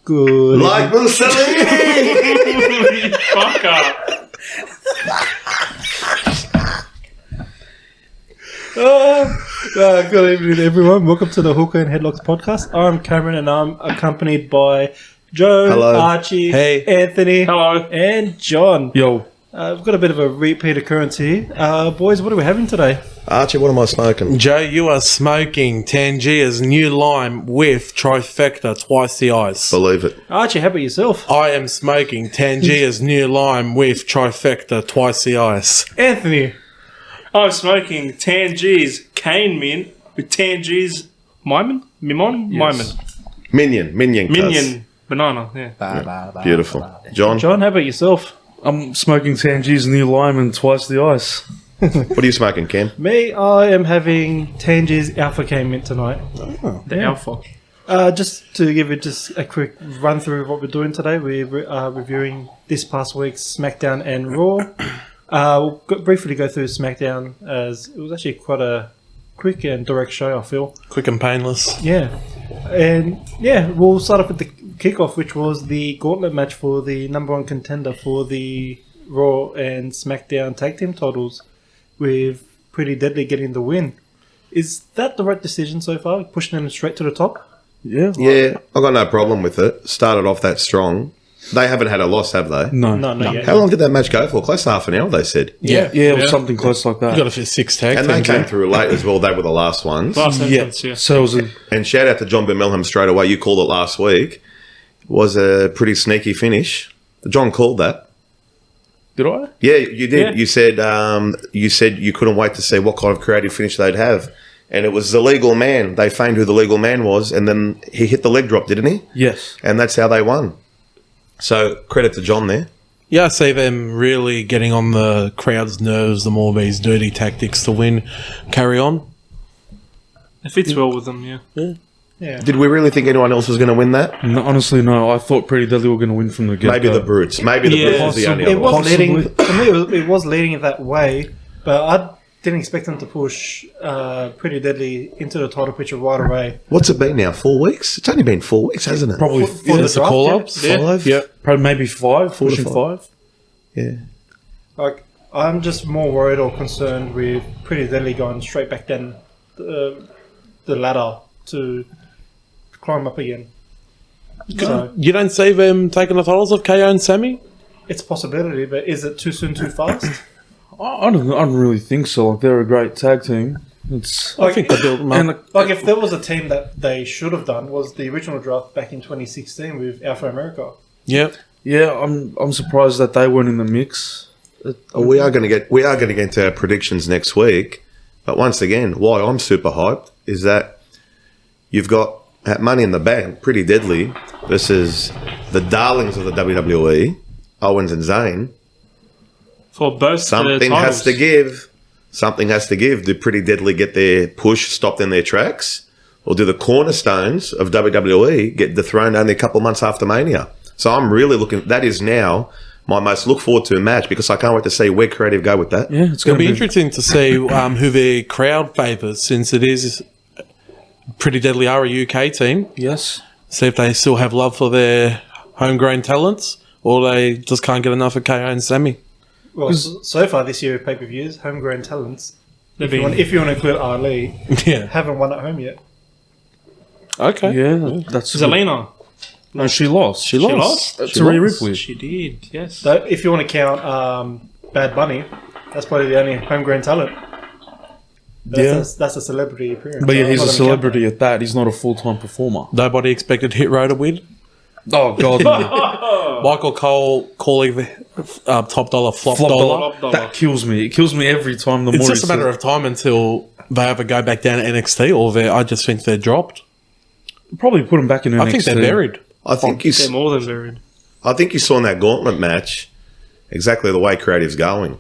Good. Like Mussolini! Fuck up. Good evening, everyone. Welcome to the Hookah N Headlocks Podcast. I'm Cameron, and I'm accompanied by Joe, Hello. Archie, Hey. Anthony, Hello. and John. Yo. We've got a bit of a repeat occurrence here. Boys, what are we having today? Archie, what am I smoking? Joe, you are smoking Tangiers New Lime with Trifecta twice the ice. Believe it. Archie, how about yourself? I am smoking Tangiers New Lime with Trifecta twice the ice. Anthony. I'm smoking Tangiers Cane Mint with Tangiers Mimon? Minion. Minion banana, yeah. Beautiful. John, John, how about yourself? I'm smoking Tangiers New Lime and twice the ice. what are you smoking, Cam? Me, I am having Tangiers Alpha Cane Mint tonight. The Alpha. Just to give it just a quick run through of what we're doing today, we're reviewing this past week's Smackdown and Raw. We'll briefly go through Smackdown, as it was actually quite a quick and direct show, I feel. Quick and painless. Yeah. And yeah, we'll start off with the kickoff, which was the gauntlet match for the number one contender for the Raw and Smackdown tag team titles, with Pretty Deadly getting the win. Is that the right decision so far, pushing them straight to the top? Yeah. Yeah, I've got no problem with it. Started off that strong. They haven't had a loss, have they? No. No, not yet. How long did that match go for? Close to half an hour, they said. Yeah. Yeah, it was something close like You that. got to fit 6 tag And they teams came in. through late as well. They were the last ones. Last Yeah. entrance, yeah. So it was a... And shout out to John Milham straight away. You called it last week. It was a pretty sneaky finish. John called that. Did I? Yeah, you did. Yeah. You said you couldn't wait to see what kind of creative finish they'd have. And it was the legal man. They feigned who the legal man was, and then he hit the leg drop, didn't he? Yes. And that's how they won. So credit to John there. Yeah, I see them really getting on the crowd's nerves, the more these dirty tactics to win carry on. It fits well with them, yeah. Yeah. Did we really think anyone else was going to win that? No, honestly, no. I thought Pretty Deadly were going to win from the get-go. Maybe the Brutes. Maybe the Yeah, Brutes was the only It other was one. Possibly. leading, to me, it was leading that way, but I didn't expect them to push Pretty Deadly into the title picture right away. What's it been now? 4 weeks? It's only been 4 weeks, hasn't it? Probably For the Is it the draft, call-ups? Yeah. 5? yeah, probably maybe 5, pushing 5. 5. Yeah. Like, I'm just more worried or concerned with Pretty Deadly going straight back down the ladder to climb up again. So You don't see them taking the titles of KO and Sammy? it's a possibility, but is it too soon, too fast? I don't really think so. Like, they're a great tag team. It's... I think they built them up. And Like, if there was a team that they should have done, was the original draft back in 2016 with Alpha America. Yeah. yeah, I'm surprised that they weren't in the mix. We are going to get into our predictions next week. But once again, why I'm super hyped is that you've got at Money in the Bank, Pretty Deadly. This is the darlings of the WWE, Owens and Zayn. For both Something has to give. Something has to give. Do Pretty Deadly get their push stopped in their tracks? Or do the cornerstones of WWE get dethroned only a couple months after Mania? So I'm really looking... That is now my most look forward to match, because I can't wait to see where creative go with that. Yeah, it's It'll going to be be... interesting to see who their crowd favours, since it is Pretty Deadly are a UK team. Yes. See if they still have love for their homegrown talents, or they just can't get enough of KO and Sammy. Well, so far this year, pay-per-views, homegrown talents, if you want to include Ali, Yeah. haven't won at home yet. Okay. Yeah, that's... Zelina. No, she lost. She lost. To Rhea Ripley. She did, yes. So if you want to count Bad Bunny, that's probably the only homegrown talent. That's a celebrity appearance. But yeah, I'm he's not a gonna celebrity at that. He's not a full-time performer. Nobody expected Hit Row to win. Oh, God. no. Michael Cole calling the top dollar flop dollar. dollar. That kills me. It kills me every time. The It's more just a he matter says- of time until they either go back down to NXT, or I just think they're dropped. Probably put him back in NXT. I think they're buried. I think you. They're more than buried. I think you saw in that gauntlet match exactly the way creative's going.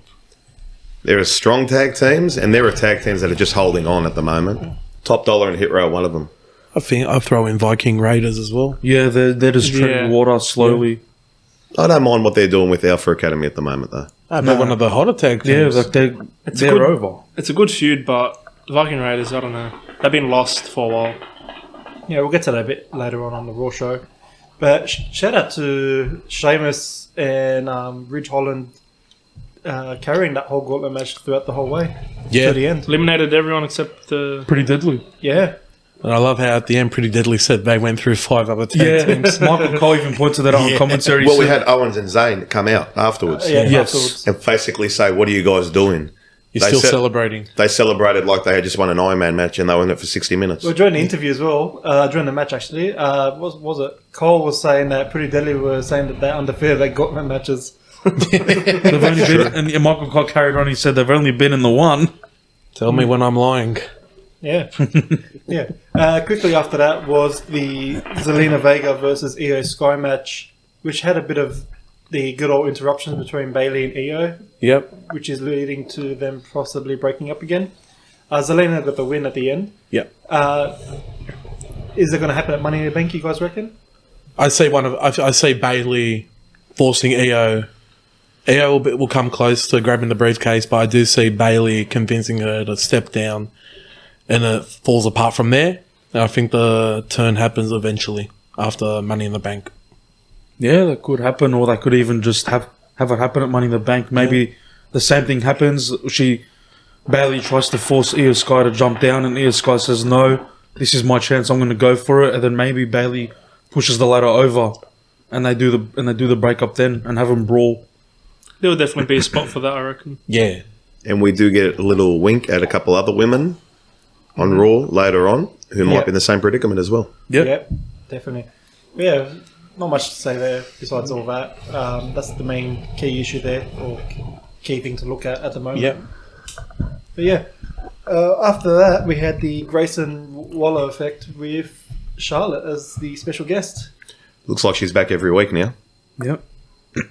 There are strong tag teams, and there are tag teams that are just holding on at the moment. Top Dollar and Hit Row are one of them. I think I'll throw in Viking Raiders as well. Yeah, they're just treading Yeah. water slowly. I don't mind what they're doing with Alpha Academy at the moment, though. They're one of the hotter tag Yeah, teams. like they're good- over. It's a good feud, but Viking Raiders, I don't know. They've been lost for a while. Yeah, we'll get to that a bit later on the Raw show. But shout out to Sheamus and Ridge Holland carrying that whole gauntlet match throughout the whole way to the end. Eliminated everyone except the... Pretty deadly. Yeah. And I love how at the end, Pretty Deadly said they went through 5 other tag teams. Michael Cole even pointed that out on commentary. Well, we had Owens and Zayn come out afterwards Afterwards. and basically say, "What are you guys doing?" You're still celebrating. They celebrated like they had just won an Iron Man match and they were in it for 60 minutes. Well, during the interview as well, during the match actually, was it Cole was saying that Pretty Deadly were saying that they're undefeated, they gauntlet matches. They've only been, and Michael Cole carried on. He said they've only been in the one. Tell me when I'm lying. Yeah. Yeah. Quickly after that was the Zelina Vega versus Io Sky match, which had a bit of the good old interruptions between Bayley and Io, Yep. which is leading to them possibly breaking up again. Zelina got the win at the end. Yep. Is it going to happen at Money in the Bank, you guys reckon? I say Bayley forcing Io. Io will come close to grabbing the briefcase, but I do see Bayley convincing her to step down, and it falls apart from there. And I think the turn happens eventually after Money in the Bank. Yeah, that could happen, or they could even just have it happen at Money in the Bank. Maybe the same thing happens. Bayley tries to force Io Sky to jump down, and Io Sky says, "No, this is my chance. I'm going to go for it." And then maybe Bayley pushes the ladder over, and they do the breakup then and have them brawl. There will definitely be a spot for that, I reckon. Yeah. And we do get a little wink at a couple other women on Raw later on who might be in the same predicament as well. Yep, definitely. Yeah, not much to say there besides all that. That's the main key issue there, or key thing to look at the moment. Yep. But yeah, after that we had the Grayson Waller effect with Charlotte as the special guest. Looks like she's back every week now. Yep.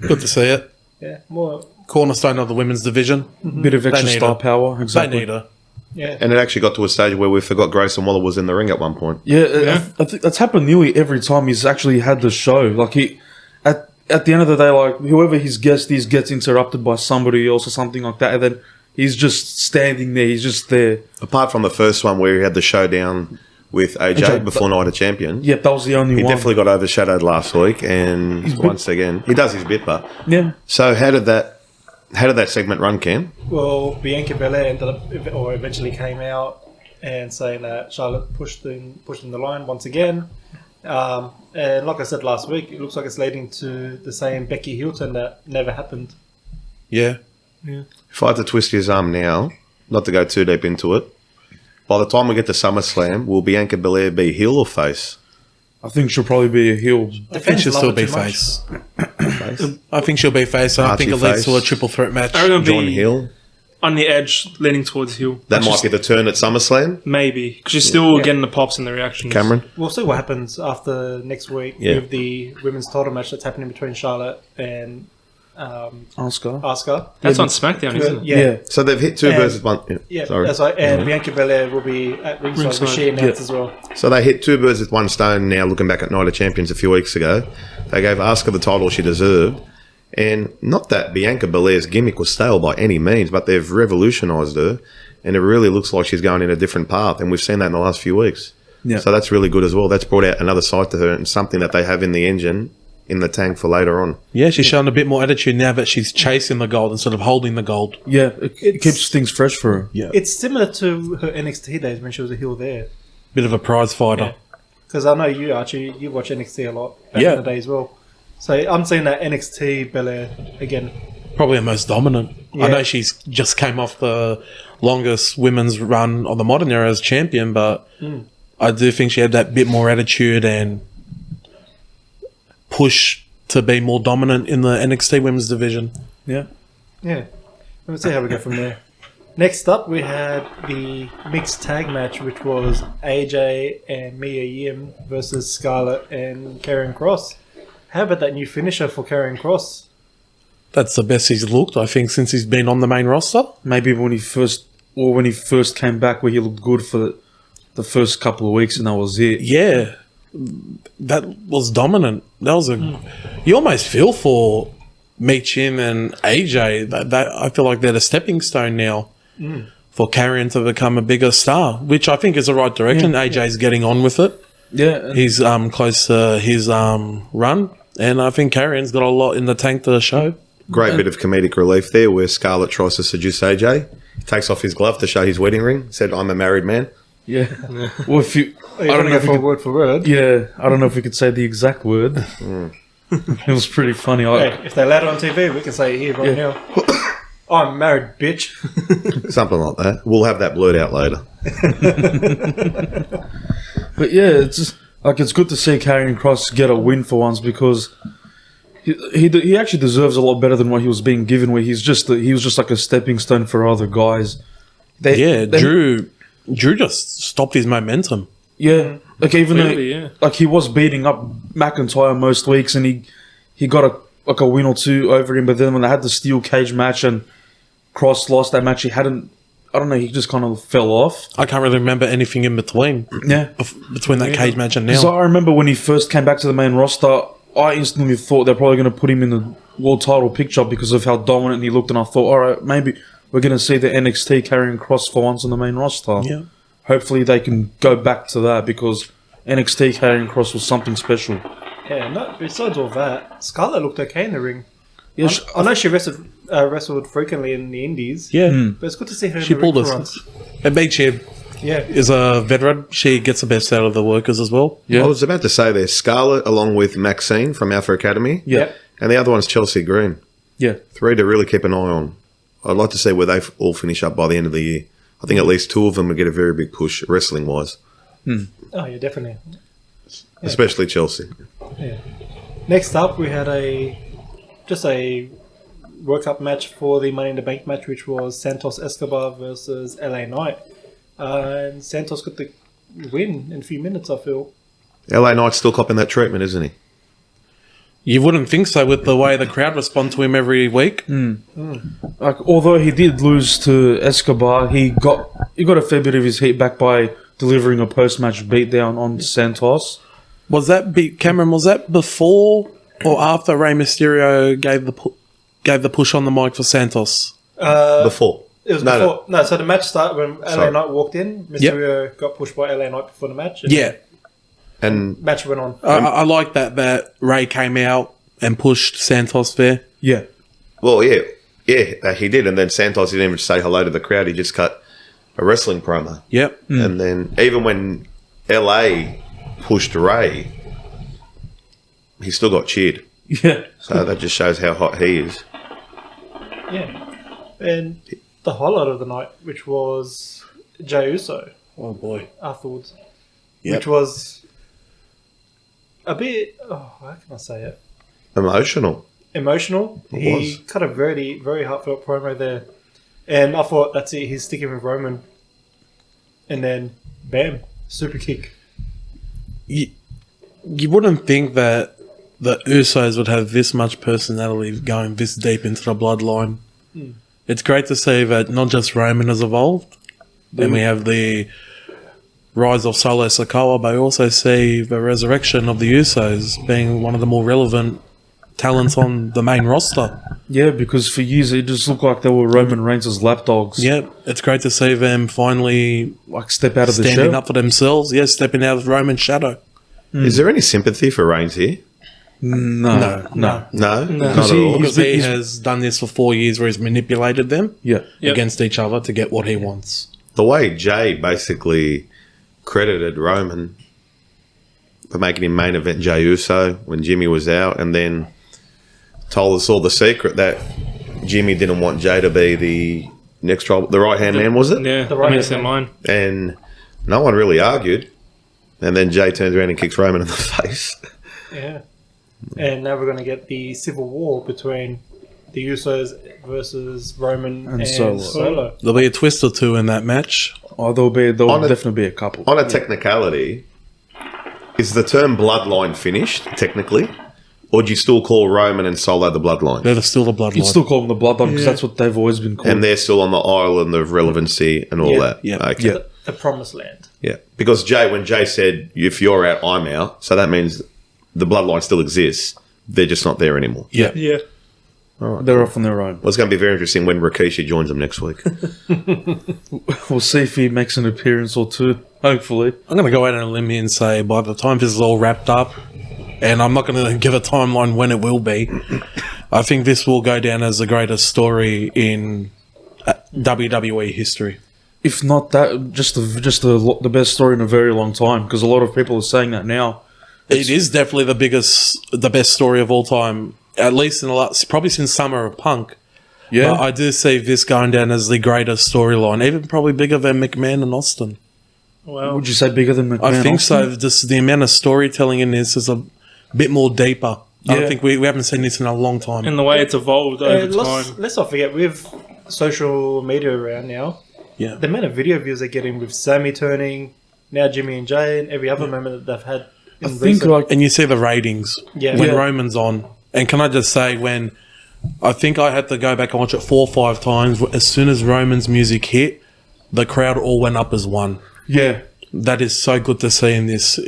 Good to see it. Yeah, more. Cornerstone of the women's division. Bit of extra They need star her. power. Exactly. They need her. Yeah, And it actually got to a stage where we forgot Grayson Waller was in the ring at one point. Yeah, I think that's happened nearly every time he's actually had the show. Like at the end of the day, like whoever his guest is gets interrupted by somebody else or something like that, and then he's just standing there. He's just there. Apart from the first one where he had the showdown with AJ before Night of Champions. Yep, that was the only He one. definitely got overshadowed last week, and once again, he does his bit, but... Yeah. So how did that segment run, Cam? well, Bianca Belair ended up, or eventually came out and saying that Charlotte pushed in the line once again. And like I said last week, it looks like it's leading to the same Becky Hilton that never happened. Yeah. If I had to twist his arm now, not to go too deep into it, by the time we get to SummerSlam, will Bianca Belair be heel or face? I think she'll probably be a heel. I think she'll still be face. I think she'll be face. I think it Archie leads to a face. triple threat match. I reckon John be Hill? on the edge, leaning towards heel. That might be the turn at SummerSlam? Maybe. Because you're still getting the pops and the reactions. Cameron? We'll see what happens after next week with the women's title match that's happening between Charlotte and Asuka. Asuka. That's on SmackDown, isn't it? Yeah. So they've hit two birds with one... Yeah, sorry. that's right. And Bianca Belair will be at ringside, which she announced as well. So they hit two birds with one stone now, looking back at Night of Champions a few weeks ago. They gave Asuka the title she deserved. And not that Bianca Belair's gimmick was stale by any means, but they've revolutionised her. And it really looks like she's going in a different path. And we've seen that in the last few weeks. Yeah. So that's really good as well. That's brought out another side to her and something that they have in the engine, in the tank for later on. Yeah, she's showing a bit more attitude now that she's chasing the gold instead of holding the gold. Yeah, it keeps things fresh for her. Yeah. It's similar to her NXT days when she was a heel there. Bit of a prize fighter. Because I know you, Archie, you watch NXT a lot back in the day as well. So I'm seeing that NXT Belair again. Probably the most dominant. Yeah. I know she's just came off the longest women's run of the modern era as champion, but I do think she had that bit more attitude and push to be more dominant in the NXT women's division. Yeah. Yeah. Let's see how we go from there. Next up, we had the mixed tag match, which was AJ and Mia Yim versus Scarlett and Karrion Kross. How about that new finisher for Karrion Kross? That's the best he's looked, I think, since he's been on the main roster. Maybe when he first came back, where he looked good for the first couple of weeks, and that was it. Yeah, that was dominant. That was you almost feel for Michin and AJ. That I feel like they're the stepping stone now for Karrion to become a bigger star, which I think is the right direction. AJ's getting on with it. Yeah, He's close to his run, and I think Karrion's got a lot in the tank to show. Great bit of comedic relief there where Scarlett tries to seduce AJ. He takes off his glove to show his wedding ring. Said, "I'm a married man." yeah. Well, if you, I don't know if word for word. yeah, I don't know if we could say the exact word. It was pretty funny. Hey, if they allowed it on TV, we can say it here right now. I'm married, bitch. Something like that. We'll have that blurred out later. But yeah, it's just, like it's good to see Karrion Kross get a win for once because he actually deserves a lot better than what he was being given. Where he was just like a stepping stone for other guys. Drew just stopped his momentum. Yeah, like even Clearly, though yeah. like he was beating up McIntyre most weeks, and he got a win or two over him. But then when they had the steel cage match and Kross lost that match, he just kind of fell off. I can't really remember anything in between. Yeah, Between that cage match and because now. I remember when he first came back to the main roster, I instantly thought they're probably going to put him in the world title picture because of how dominant he looked, and I thought, all right, maybe we're going to see the NXT Karrion Kross for once on the main roster. Yeah. Hopefully they can go back to that because NXT Karrion Kross was something special. Yeah, no, besides all that, Scarlett looked okay in the ring. Yeah, I know she wrestled frequently in the Indies, yeah. but it's good to see her She in the ring pulled for us. once. And Big Chib Yeah. is a veteran. She gets the best out of the workers as well. Yeah. I was about to say there's Scarlett along with Maxine from Alpha Academy. Yeah. And the other one's Chelsea Green. Yeah. 3 to really keep an eye on. I'd like to see where they all finish up by the end of the year. I think at least 2 of them will get a very big push wrestling-wise, Oh, yeah, definitely. especially Chelsea. Yeah. Next up, we had just a World Cup match for the Money in the Bank match, which was Santos Escobar versus LA Knight. And Santos got the win in a few minutes, I feel. LA Knight's still copping that treatment, isn't he? You wouldn't think so with the way the crowd respond to him every week. Like, although he did lose to Escobar, he got a fair bit of his heat back by delivering a post-match beatdown on Santos. Was that Cameron? Was that before or after Rey Mysterio gave the push on the mic for Santos? Before. It was No, before. No, so the match started when LA Sorry. Knight walked in. Mysterio got pushed by LA Knight before the match. And Yeah, And match went on. I like that Ray came out and pushed Santos there. Yeah. well, yeah, he did. And then Santos didn't even say hello to the crowd. He just cut a wrestling promo. Yep. And then even when LA pushed Ray, he still got cheered. Yeah. So that just shows how hot he is. Yeah. And the highlight of the night, which was Jey Uso Oh boy. afterwards, Yep. which was a bit, how can I say it? Emotional. Emotional. It He was. cut a very, very heartfelt promo there. And I thought, that's it, he's sticking with Roman. And then, bam, super kick. You wouldn't think that the Usos would have this much personality going this deep into the bloodline. It's great to see that not just Roman has evolved, and we have the rise of Solo Sikoa, but we also see the resurrection of the Usos being one of the more relevant talents on the main roster. Yeah, because for years it just looked like they were Roman Reigns' lapdogs. Yep, it's great to see them finally Like step out of the standing show. up for themselves. Yeah, stepping out of Roman's shadow. Is there any sympathy for Reigns here? No. No? Not at Because he- all. Because He's- he he's- has done this for 4 years where he's manipulated them Yeah. Yep. against each other to get what he wants. The way Jay basically credited Roman for making him main event Jey Uso when Jimmy was out, and then told us all the secret that Jimmy didn't want Jay to be the the right hand man, was it? Yeah, The right that makes hand their mind. And no one really argued. And then Jay turns around and kicks Roman in the face. Yeah. And now we're going to get the civil war between the Usos versus Roman and Solo. Solo. There'll be a twist or two in that match. Oh, there'll On a- definitely be a couple. On a technicality, is the term bloodline finished, technically? Or do you still call Roman and Solo the bloodline? They're still the bloodline. You'd still call them the bloodline because that's what they've always been called. And they're still on the island of relevancy and all Yeah, that? yeah, Okay. yeah. The promised land. Yeah, because when Jay said, if you're out, I'm out, so that means the bloodline still exists. They're just not there anymore. Yeah. Yeah. They're off on their own. Well, it's going to be very interesting when Rikishi joins them next week. We'll see if he makes an appearance or two. Hopefully. I'm going to go out on a limb here and say by the time this is all wrapped up, and I'm not going to give a timeline when it will be, I think this will go down as the greatest story in WWE history. If not that, just the best story in a very long time, because a lot of people are saying that now. It is definitely the best story of all time, at least in the last, probably since Summer of Punk. Yeah. But I do see this going down as the greatest storyline, even probably bigger than McMahon and Austin. Well, Would you say bigger than McMahon? I think Austin? so. Just the amount of storytelling in this is a bit more deeper. I Yeah. don't think we haven't seen this in a long time. and the way it's evolved over time. Let's not forget, with social media around now, Yeah. the amount of video views they're getting with Sammy turning, now Jimmy and Jay, and every other moment that they've had. I think And you see the ratings Yeah. when Yeah. Roman's on. And can I just say, when I think I had to go back and watch it 4 or 5 times, as soon as Roman's music hit, the crowd all went up as one. Yeah. That is so good to see in this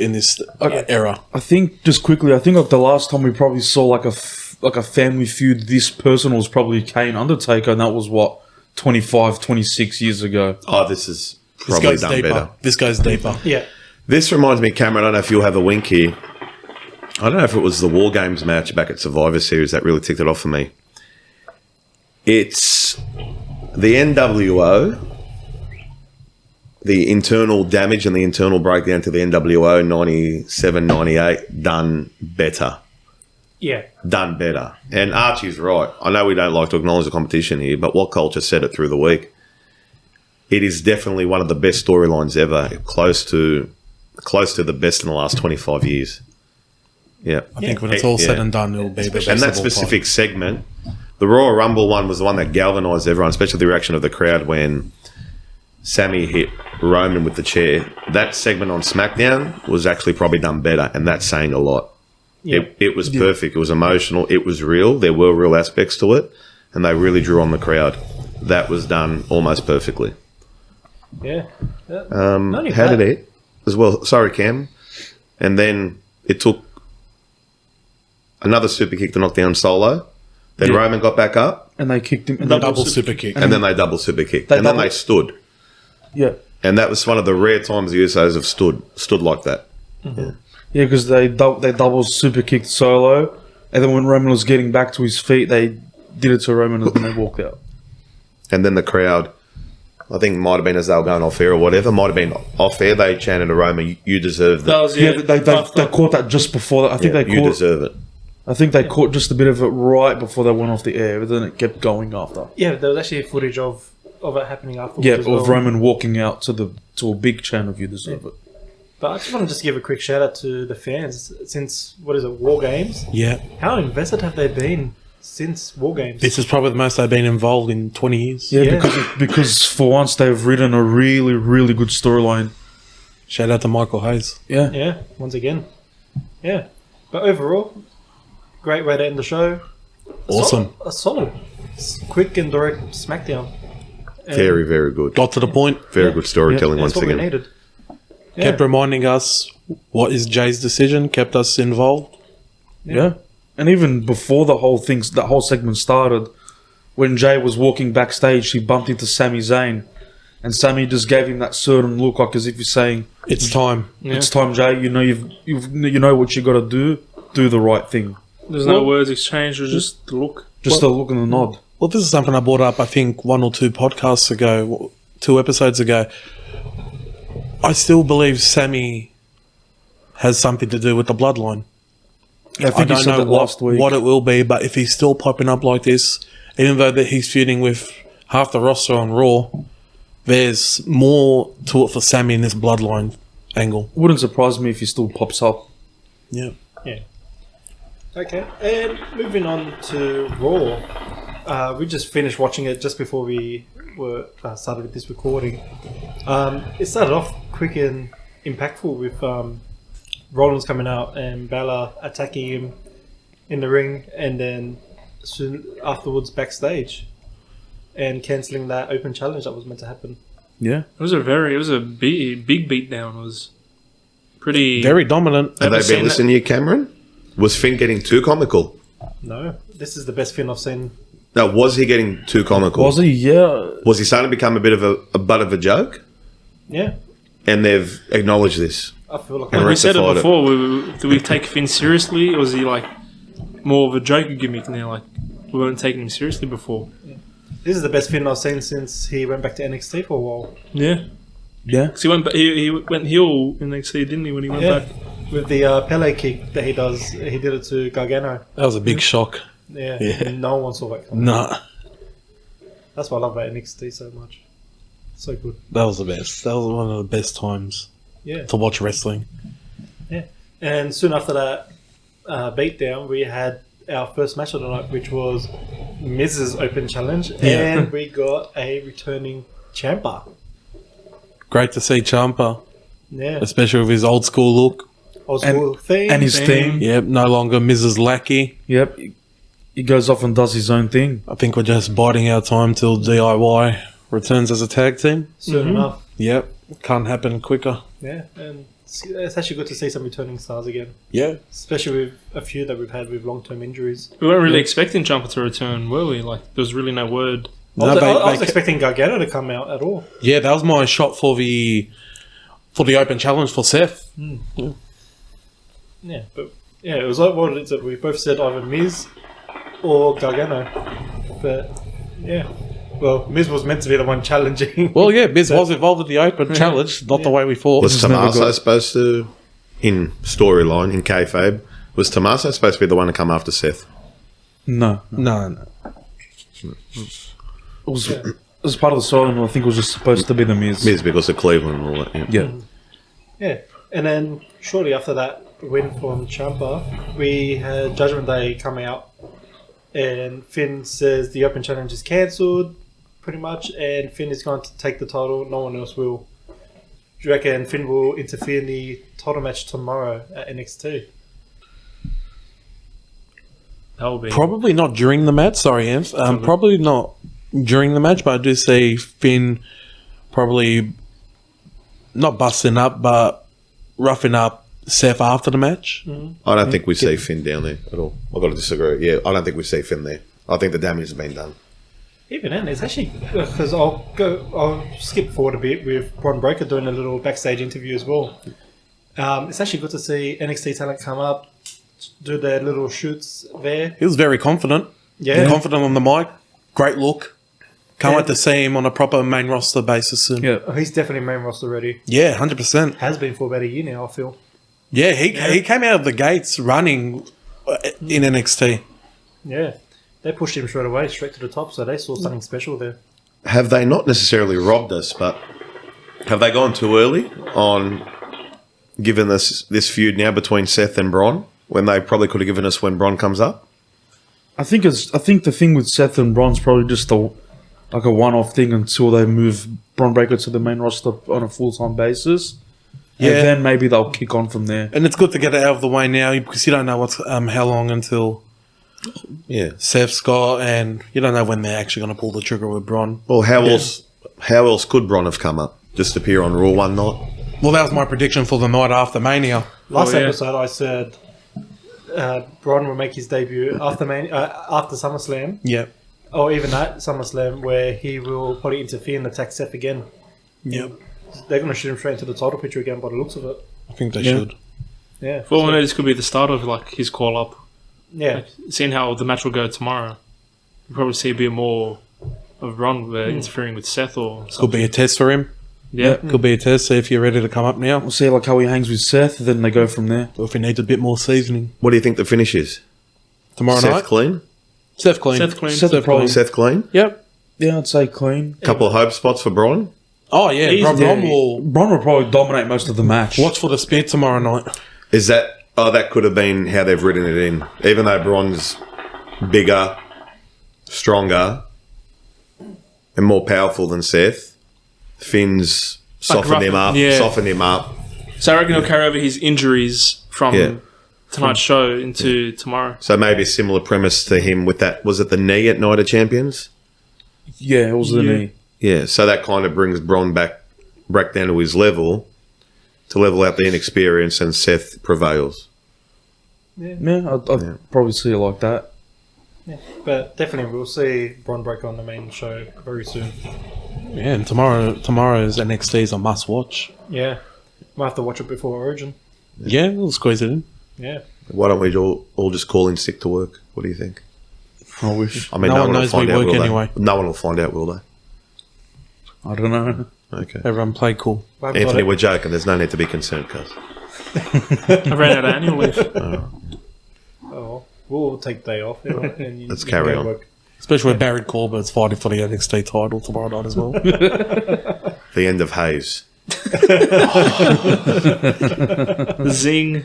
era. I think, just quickly, like the last time we probably saw like a family feud this personal was probably Kane Undertaker, and that was, 25, 26 years ago. Oh, this is This probably goes done deeper. better. This goes deeper. Yeah. This reminds me, Cameron, I don't know if you'll have a wink here. I don't know if it was the War Games match back at Survivor Series that really ticked it off for me. It's the NWO, the internal damage and the internal breakdown to the NWO 97, 98 done better. Yeah. Done better. And Archie's right. I know we don't like to acknowledge the competition here, but What Culture said it through the week. It is definitely one of the best storylines ever, close to the best in the last 25 years. Yeah. I think when it's all said and done, it'll be the best And that of all time. specific segment, the Royal Rumble one, was the one that galvanised everyone, especially the reaction of the crowd when Sammy hit Roman with the chair. That segment on SmackDown was actually probably done better, and that's saying a lot. Yeah. It was perfect. It was emotional. It was real. There were real aspects to it, and they really drew on the crowd. That was done almost perfectly. Yeah. How did it? As well, sorry, Cam. And then it took another super kick to knock down Solo. Then Roman got back up, And they kicked him. And Double super kick. and then they double super kicked. They And then double- they stood. Yeah. And that was one of the rare times the USOs have stood like that. Yeah, because they double super kicked Solo, and then when Roman was getting back to his feet, they did it to Roman and then they walked out. And then the crowd, I think it might have been as they were going off air or whatever, might have been off air, they chanted to Roman, you deserve That that. was, Yeah, they caught that just before that. You deserve it. I think they caught just a bit of it right before they went off the air, but then it kept going after. Yeah, there was actually footage of it happening afterwards. Yeah, as of well. Roman walking out to a big chant of "You deserve it." But I just want to give a quick shout out to the fans since, War Games? Yeah. How invested have they been since War Games? This is probably the most they've been involved in 20 years. Yeah, Yeah. because for once they've written a really, really good storyline. Shout out to Michael Hayes. Yeah. Yeah, once again. Yeah. But overall, great way to end the show. Awesome. A solid, quick and direct SmackDown. And Very, very good. Got to the point. Very good storytelling that's once what we again. needed. Yeah. Kept reminding us what is Jay's decision. Kept us involved. Yeah. And even before that whole segment started, when Jay was walking backstage, he bumped into Sami Zayn. And Sami just gave him that certain look, like as if he's saying, It's time. "It's time, Jay. You know you know what you got to do. Do the right thing." There's no words exchanged, it was just the look. Just a look and a nod. Well, this is something I brought up, I think, 1 or 2 podcasts ago, 2 episodes ago. I still believe Sammy has something to do with the bloodline. I I think he don't said know that last week. what it will be, but if he's still popping up like this, even though that he's feuding with half the roster on Raw, there's more to it for Sammy in this bloodline angle. Wouldn't surprise me if he still pops up. Yeah. Yeah. Okay, and moving on to Raw. We just finished watching it just before we were started with this recording. It started off quick and impactful with Rollins coming out and Balor attacking him in the ring, and then soon afterwards backstage, and cancelling that open challenge that was meant to happen. Yeah. It was a big beatdown. It was pretty... Very dominant. Have Never they seen been listening to you, Cameron? Was Finn getting too comical? No, this is the best Finn I've seen. No, was he getting too comical? Was he? Yeah. Was he starting to become a bit of a butt of a joke? Yeah, and they've acknowledged this. I feel like And We said it rectified it. before. Do we take Finn seriously, or was he like more of a joker gimmick now? Like we weren't taking him seriously before. this is the best Finn I've seen since he went back to NXT for a while. Yeah, Yeah. 'cause he went heel in NXT, didn't he? When he went Yeah. back. With the Pele kick that he does, he did it to Gargano. That was a big shock. Yeah, Yeah. no one saw that coming. Nah, That's what I love about NXT so much. So good. that was the best. That was one of the best times Yeah. to watch wrestling. And soon after that beatdown, we had our first match of the night, which was Miz's Open Challenge, Yeah. and we got a returning Ciampa. Great to see Ciampa, Yeah, especially with his old school look. old school theme. And his theme. Yep, no longer Mrs. Lackey. Yep. He goes off and does his own thing. I think we're just biding our time till DIY returns as a tag team. soon enough. Yep, can't happen quicker. Yeah, and it's actually good to see some returning stars again, Yeah, especially with a few that we've had with long-term injuries. We weren't really expecting Ciampa to return, were we? Like there was really no word. I was, No, I was they- expecting Gargano to come out at all. yeah, that was my shot for the Open Challenge for Seth. Yeah, but yeah, it was like what is it? We both said either Miz or Gargano, but yeah. Well, Miz was meant to be the one challenging. Well, yeah, Biz was involved in the Open Challenge, not the way we thought. Was This is never Tommaso good. supposed to, in storyline, in kayfabe, was Tommaso supposed to be the one to come after Seth? No. No. It was part of the storyline. I think it was just supposed to be the Miz. Miz because of Cleveland and all that. Yeah. Yeah. Yeah, and then shortly after that win from Ciampa, we had Judgment Day come out, and Finn says the Open Challenge is cancelled, pretty much, and Finn is going to take the title. No one else will. Do you reckon Finn will interfere in the title match tomorrow at NXT? That would be. Probably not during the match. Sorry, Anth. Probably not during the match, but I do see Finn probably not busting up, but roughing up Seth after the match. I don't think we see Finn down there at all. I've got to disagree. Yeah, I don't think we see Finn there. I think the damage has been done. Even then, it's actually because I'll skip forward a bit with Bron Breakker doing a little backstage interview as well. It's actually good to see NXT talent come up, do their little shoots there. He was very confident. Yeah. Confident on the mic. Great look. Can't Yeah. wait to see him on a proper main roster basis soon. Yeah. Oh, he's definitely main roster already. Yeah, 100%. Has been for about a year now, I feel. Yeah, he came out of the gates running in NXT. Yeah. They pushed him straight away, straight to the top, so they saw something special there. Have they not necessarily robbed us, but have they gone too early on giving us this feud now between Seth and Bron when they probably could have given us when Bron comes up? I think the thing with Seth and Bron's probably just a one-off thing until they move Bron Breakker to the main roster on a full-time basis. Yeah. And then maybe they'll kick on from there. And it's good to get it out of the way now because you don't know what's how long until Yeah. Seth's got, and you don't know when they're actually going to pull the trigger with Bron. Well, how else could Bron have come up? Just appear on Raw one night? Well, that was my prediction for the night after Mania. Last yeah. episode, I said Bron will make his debut after SummerSlam, Yep. or even at SummerSlam, where he will probably interfere and attack Seth again. Yep. They're going to shoot him straight into the title picture again by the looks of it. I think they Yeah. should. Yeah. For all I know, this could be the start of like his call up. Yeah. Seeing how the match will go tomorrow, you'll probably see a bit more of Ron interfering with Seth or something. Could be a test for him. Yeah. Could be a test. See if you're ready to come up now. We'll see how he hangs with Seth, then they go from there. Or if he needs a bit more seasoning. What do you think the finish is? Tomorrow Seth night? clean? Seth clean. Seth clean. Seth Seth probably- clean. Seth clean? Yep. Yeah, I'd say clean. Couple of hope spots for Bron? Oh, yeah. Easy. Bron will Bron will probably dominate most of the match. watch for the spear tomorrow night. Is that... Oh, that could have been how they've written it in. Even though Bron's bigger, stronger, and more powerful than Seth, Finn's softened him up, yeah. softened him up. So I reckon he'll carry over his injuries from Yeah. tonight's show into tomorrow. So maybe a similar premise to him with that. Was it the knee at Night of Champions? Yeah, it was the Yeah. knee. Yeah, so that kind of brings Bron back down to his level to level out the inexperience, and Seth prevails. Yeah, I'd probably see it like that. But definitely we'll see Bron Breakker on the main show very soon. Yeah, and tomorrow's NXT is a must watch. Yeah. Might have to watch it before Origin. Yeah, we'll squeeze it in. Yeah. Why don't we all just call in sick to work? What do you think? I wish. I mean, No one will knows find we out, work will they? anyway. No one will find out, will they? I don't know. Okay. Everyone play cool. I haven't got Anthony, it. we're joking. There's no need to be concerned, cuz. I ran out of annual leave. Oh, we'll take the day off. And you, Let's you carry can go on. work. Especially with Baron Corbett's fighting for the NXT title tomorrow night as well. The end of Hayes. Zing.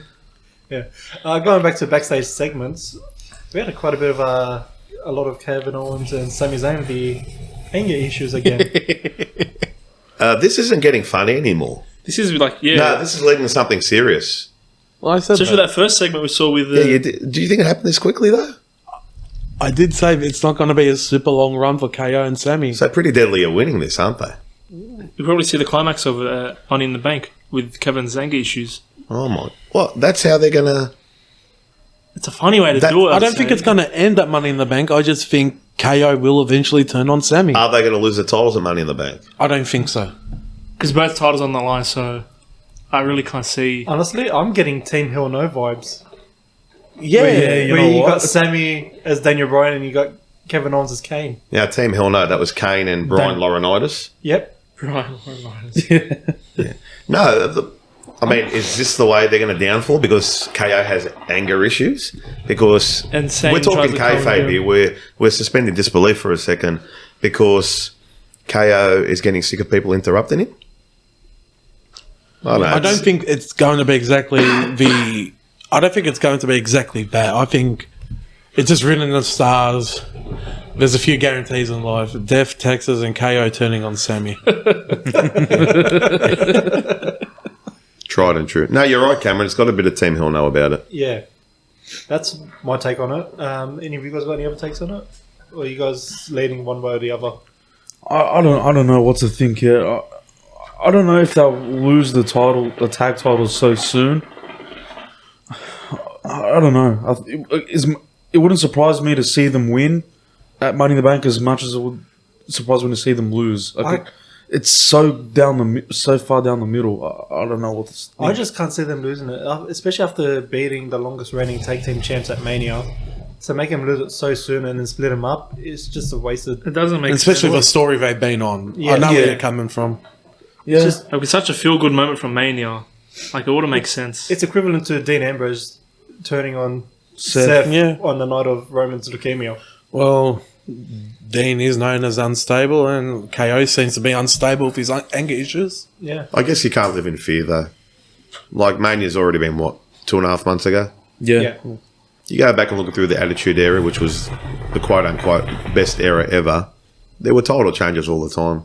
Yeah. Going back to backstage segments, we had quite a bit of a lot of Kevin Owens and Sami Zayn with the anger issues again. This isn't getting funny anymore. This is like, yeah. No, this is leading to something serious. Well, I said Especially that first segment we saw with the... Do you think it happened this quickly, though? I did say it's not going to be a super long run for KO and Sammy. So Pretty Deadly are winning this, aren't they? You'll probably see the climax of Money in the Bank with Kevin's anger issues. Oh, my. What? That's how they're going to... It's a funny way to That- do it. I don't think it's going to end at Money in the Bank. I just think KO will eventually turn on Sammy. Are they going to lose the titles at Money in the Bank? I don't think so. Because both titles on the line, so I really can't see... Honestly, I'm getting Team Hell No vibes. Yeah, you Where know you what? got Sammy as Daniel Bryan and you got Kevin Owens as Kane. Yeah, Team Hell No, that was Kane and Brian Laurinaitis. Yep. Right. No, I mean, is this the way they're going to downfall? Because KO has anger issues? Because And Sam we're talking tries to come kayfabe here. We're suspending disbelief for a second because KO is getting sick of people interrupting him? I don't think it's going to be exactly the... I don't think it's going to be exactly that. I think it's just written in the stars. There's a few guarantees in life. Death, Texas, and KO turning on Sammy. Tried and true. No, you're right, Cameron. It's got a bit of Team Hell No about it. Yeah. That's my take on it. Any of you guys got any other takes on it? Or are you guys leaning one way or the other? I don't know what to think here. I don't know if they'll lose the tag title so soon. I don't know. It wouldn't surprise me to see them win at Money in the Bank as much as it would surprise me to see them lose. It's so far down the middle. I don't know what to think. I just can't see them losing it, especially after beating the longest reigning tag team champs at Mania. So make them lose it so soon and then split them up, it's just a wasted. It doesn't make Especially the sense. story they've been on. Yeah. I know where Yeah. they're coming from. Yeah. Just, It would be such a feel-good moment from Mania. Like, it would have made sense. it's equivalent to Dean Ambrose turning on Seth, Seth yeah. on the night of Roman's leukemia. Well, Dean is known as unstable, and KO seems to be unstable with his anger issues. Yeah. I guess you can't live in fear, though. Like, Mania's already been, 2.5 months ago? yeah. You go back and look through the Attitude Era, which was the quote-unquote best era ever. There were title changes all the time.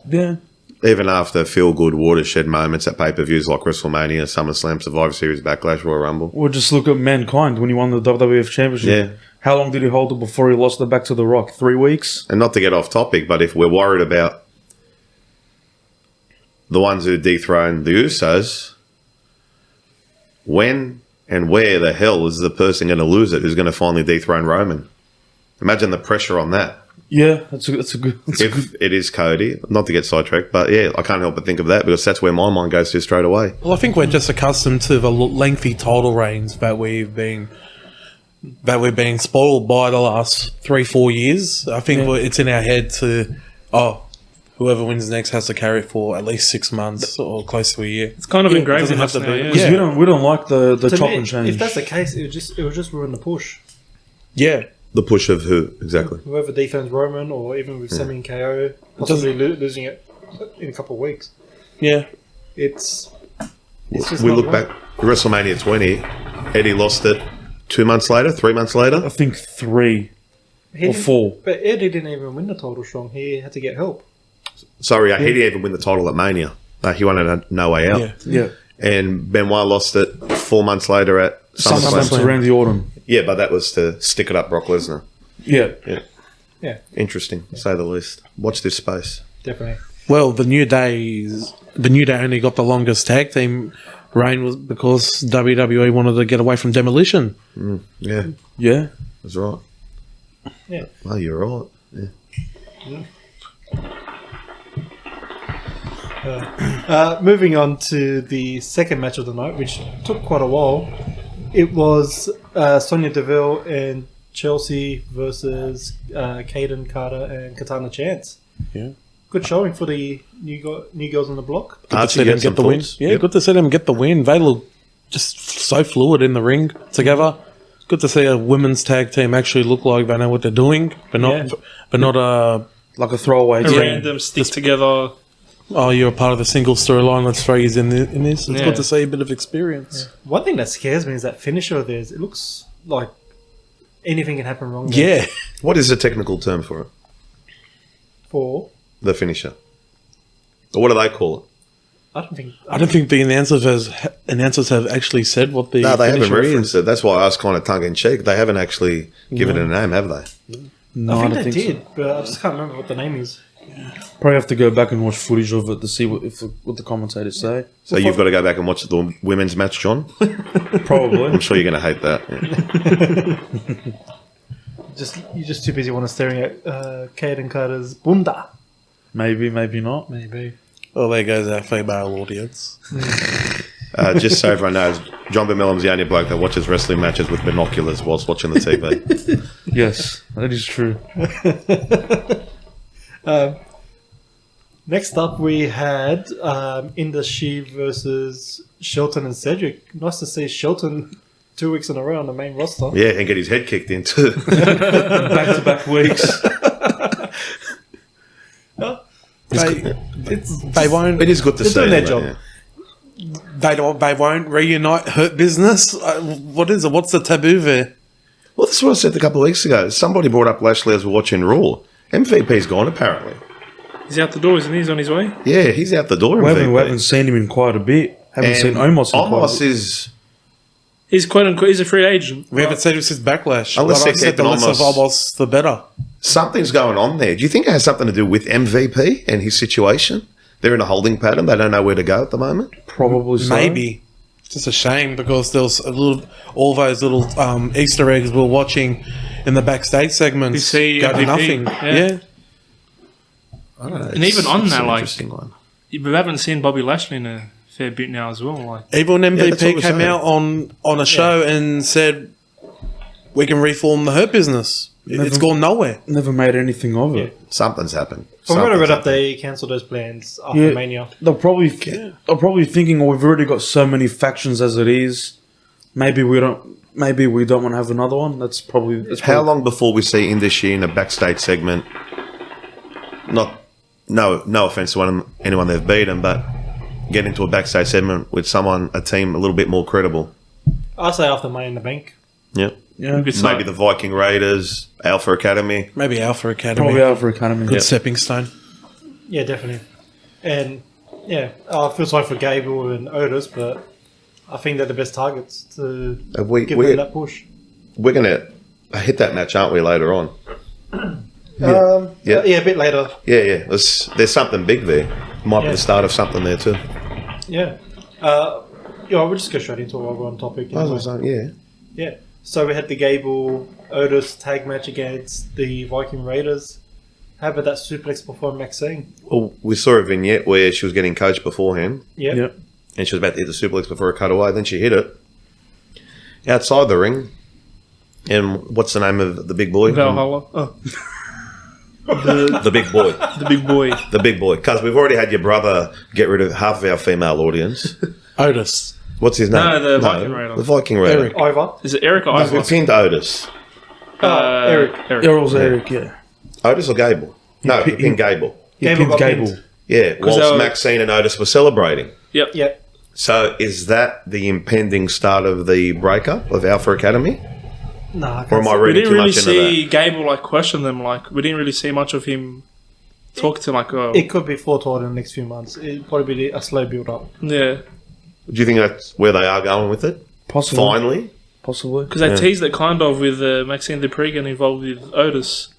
Yeah. Even after feel-good watershed moments at pay-per-views like WrestleMania, SummerSlam, Survivor Series, Backlash, Royal Rumble. Or just look at Mankind when he won the WWF Championship. Yeah. How long did he hold it before he lost it back to The Rock? 3 weeks? And not to get off topic, but if we're worried about the ones who dethroned the Usos, when and where the hell is the person going to lose it who's going to finally dethrone Roman? Imagine the pressure on that. Yeah, that's a good. If it is Cody, not to get sidetracked, but yeah, I can't help but think of that because that's where my mind goes to straight away. Well, I think we're just accustomed to the lengthy title reigns that we've been spoiled by the last 3-4 years. I think it's in our head to whoever wins next has to carry it for at least 6 months or close to a year. It's kind of Yeah, engraved doesn't in have us to now, be. yeah. Because we don't like the To chop me, and change. if that's the case, it would just ruin the push. Yeah. The push of who exactly? Whoever defends Roman, or even with Sami and KO, possibly losing it in a couple of weeks. Yeah. It's just We not look right. back, WrestleMania 20, Eddie lost it 2 months later, 3 months later. I think 3 He or didn't- 4. But Eddie didn't even win the title strong. He had to get help. Sorry, he didn't even win the title at Mania. He won it at No Way Out. Yeah. Yeah. And Benoit lost it 4 months later at SummerSlam. Sometimes to Randy Orton. Yeah, but that was to stick it up Brock Lesnar. Yeah. Yeah, Interesting, to say the least. Watch this space. definitely. Well, the New Day only got the longest tag team reign was because WWE wanted to get away from Demolition. Yeah, Yeah. that's right. Yeah. Well, you're right. Yeah. Moving on to the second match of the night, which took quite a while. It was Sonya Deville and Chelsea versus Kaden Carter and Katana Chance. Yeah. Good showing for the new girls on the block. Good to Archie see them gets get some the win. thoughts. Yeah, Yep. good to see them get the win. They look just so fluid in the ring together. Good to see a women's tag team actually look like they know what they're doing, but not Like a throwaway. A team. random stick together. oh, you're a part of the single storyline. Let's throw you in this. It's Yeah. good to see a bit of experience. One thing that scares me is that finisher of theirs. It looks like anything can happen wrong there. Yeah, What is the technical term for it? For The finisher. Or what do they call it? I I don't think the announcers have actually said what the No, they haven't finisher referenced is. it. That's why I was kind of tongue in cheek. They haven't actually given it a name, have they? No, I I think don't they think did, but I just can't remember what the name is. Probably have to go back and watch footage of it to see what the commentators say. So you've got to go back and watch the women's match, John. Probably. I'm sure you're going to hate that. Yeah. You're just too busy staring at Kaden Carter's bunda. Maybe, maybe not. Maybe. Well, there goes our female audience. Just so everyone knows, John Bemillam's the only bloke that watches wrestling matches with binoculars whilst watching the TV. Yes, that is true. Next up, we had Inda versus Shelton and Cedric. Nice to see Shelton 2 weeks in a row on the main roster. Yeah, and get his head kicked in too. Back-to-back weeks. They won't. It is good to They're see. doing their but, job. yeah. They won't reunite Hurt Business. What is it? What's the taboo there? Well, that's what I said a couple of weeks ago. Somebody brought up Lashley as we're watching Raw. MVP's gone, apparently. He's out the door, isn't he? He's on his way. Yeah, he's out the door, We MVP. haven't seen him in quite a bit. Haven't And seen Omos in quite a Omos bit. is... He's quote unquote. He's a free agent. We haven't seen him since Backlash. Unless Like I they're said, the keeping less of Omos- Omos, the better. Something's going on there. Do you think it has something to do with MVP and his situation? They're in a holding pattern. They don't know where to go at the moment. Probably so. Maybe. It's just a shame because there was all those little Easter eggs we were watching in the backstage segments. You see go to MVP, nothing. yeah. I don't know. And even on it's that, an like- interesting one. We haven't seen Bobby Lashley in a fair bit now as well. Like Even when that's what MVP we're came saying. out on a show and said, we can reform the Hurt Business. It's gone nowhere. Never made anything of it. Something's happened. From what I read Something's up, they cancelled those plans after Yeah. Mania. They're probably thinking, oh, we've already got so many factions as it is. Maybe we don't want to have another one. That's probably How long before we see Industry in a backstage segment? No offense to anyone they've beaten, but get into a backstage segment with a team a little bit more credible. I say after Money in the Bank. Yep. Yeah, it's Maybe like- the Viking Raiders, Alpha Academy. Maybe Alpha Academy. probably Alpha Academy. Good stepping stone. Yeah, definitely. And yeah, I feel sorry for Gable and Otis, but I think they're the best targets to We, give we, them that push. we're going to hit that match, aren't we, later on? Yeah, Yeah. a bit later. Yeah. There's something big there. Might be Yeah. the start of something there too. Yeah. We'll just go straight into it while we're on topic. anyway. Yeah. Yeah. So we had the Gable Otis tag match against the Viking Raiders. How about that suplex before Maxine? Well, we saw a vignette where she was getting coached beforehand, Yeah. Yep. and she was about to hit the suplex before it cut away. Then she hit it outside the ring. And what's the name of the big boy? Valhalla. Oh, The big boy. the big boy. The big boy. Because we've already had your brother get rid of half of our female audience. Otis. What's his name? No, the Viking Raider. The Viking Raider. Eric. Over. Is it Eric or No, Ivor? we pinned Otis. Eric. Errol's Eric, yeah. Otis or Gable? No, we pinned Gable. He Gable pinned got Gable. pinned. Yeah, whilst they were- Maxine and Otis were celebrating. Yep. Yeah. So is that the impending start of the breakup of Alpha Academy? Nah, I Or can't am I see- We reading didn't too really much into see Gable like question them. Like we didn't really see much of him talk to like. It could be foretold in the next few months. It'll probably be a slow build up. Yeah, that? Do you think that's where they are going with it? Possibly. Finally? Possibly. because they teased it kind of with Maxine Dupree getting involved with Otis,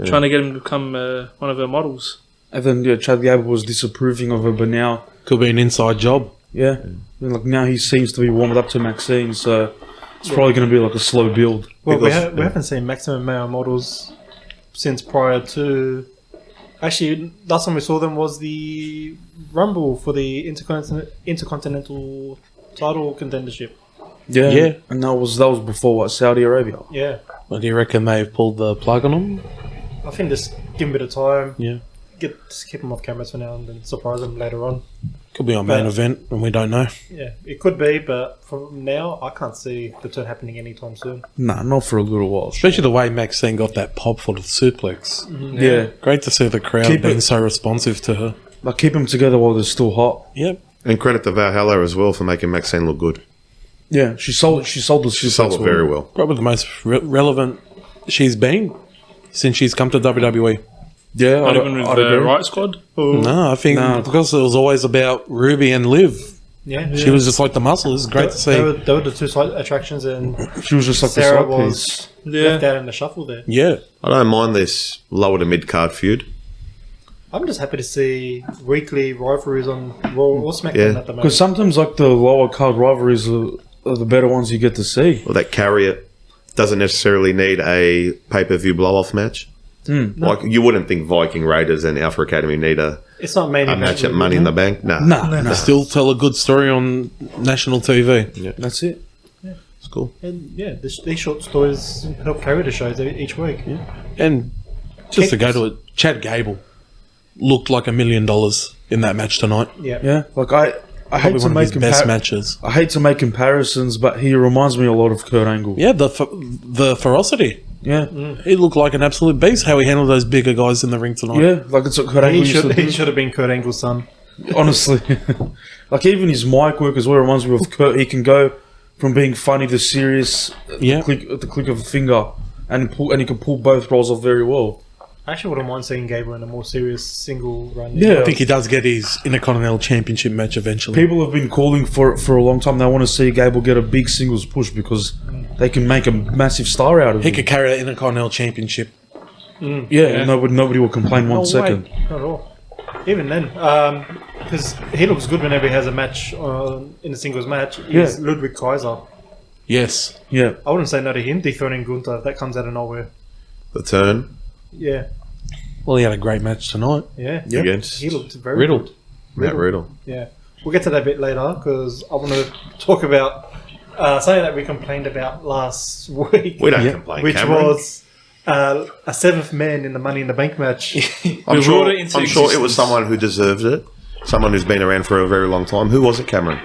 trying to get him to become one of her models. And then Chad Gable was disapproving of her, but now, Could be an inside job. yeah, like now he seems to be warmed up to Maxine, so it's probably going to be like a slow build. Well, Because- we haven't seen maximum male models since prior to Actually, last time we saw them was the Rumble for the Intercontinental title contendership. Yeah. And that was before what, Saudi Arabia. Yeah. Well, do you reckon they've pulled the plug on them? I think just give them a bit of time. Yeah. Just keep them off cameras for now and then surprise them later on. Could be on main But- event, and we don't know. Yeah, it could be, but from now, I can't see the turn happening anytime soon. Nah, not for a little while. Especially the way Maxine got that pop for the suplex. Yeah. Great to see the crowd Keep being it- so responsive to her. Like, keep them together while they're still hot. Yep. And credit to Valhalla as well for making Maxine look good. Yeah, she sold the She sold it very well. Probably the most relevant she's been since she's come to WWE. Yeah, Not even with I'd the agree. right squad. No, I think No. because it was always about Ruby and Liv. Yeah, She was just like the muscle. It's great to see. They were the two side attractions, and She was just like Sarah the side was piece. left out in the shuffle there. Yeah. I don't mind this lower to mid card feud. I'm just happy to see weekly rivalries on Raw or SmackDown Yeah. at the Because moment. sometimes, like, the lower card rivalries are the better ones you get to see. Or that carrier doesn't necessarily need a pay per view blow off match. Like you wouldn't think Viking Raiders and Alpha Academy need a It's not main event match at with- Money in the Bank. Nah, Nah. Still tell a good story on national TV. That's it. it's cool. And yeah, these short stories help carry the shows each week. Yeah. And just to go to it, Chad Gable looked like $1 million in that match tonight. Yeah, like, I hate Probably to one of his make best matches. I hate to make comparisons, but he reminds me a lot of Kurt Angle. Yeah, the ferocity. Yeah, He looked like an absolute beast how he handled those bigger guys in the ring tonight. yeah, like it's what Kurt Angle He used to do. should have been Kurt Angle's son. Honestly, like even his mic work as well reminds me of Kurt. He can go from being funny to serious at Yeah. the click of a finger, and he can pull both roles off very well. I actually wouldn't mind seeing Gable in a more serious single run. Yeah, I think he does get his Intercontinental Championship match eventually. people have been calling for it for a long time. They want to see Gable get a big singles push because they can make a massive star out of He him. could carry the Intercontinental Championship. Yeah, nobody will complain No one second. way, not at all. Even then, because he looks good whenever he has a match in a singles match. Is Yeah. Ludwig Kaiser. Yes. Yeah, I wouldn't say no to him dethroning Gunther if that comes out of nowhere. The turn Yeah, Well, he had a great match tonight. yeah. against He looked very Riddle. good. Matt Riddle. Yeah, we'll get to that a bit later because I want to talk about something that we complained about last week, We don't complain, which Cameron. was a seventh man in the Money in the Bank match. I'm We sure brought it into it was existence. someone who deserved it. Someone who's been around for a very long time. Who was it, Cameron?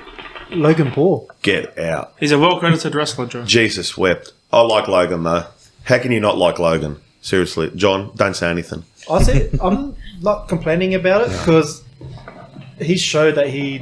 Logan Paul. Get out. He's a well-credited wrestler, Joe. Jesus wept. I like Logan, though. How can you not like Logan? Seriously. John, don't say anything. I'm not complaining about it because he showed that he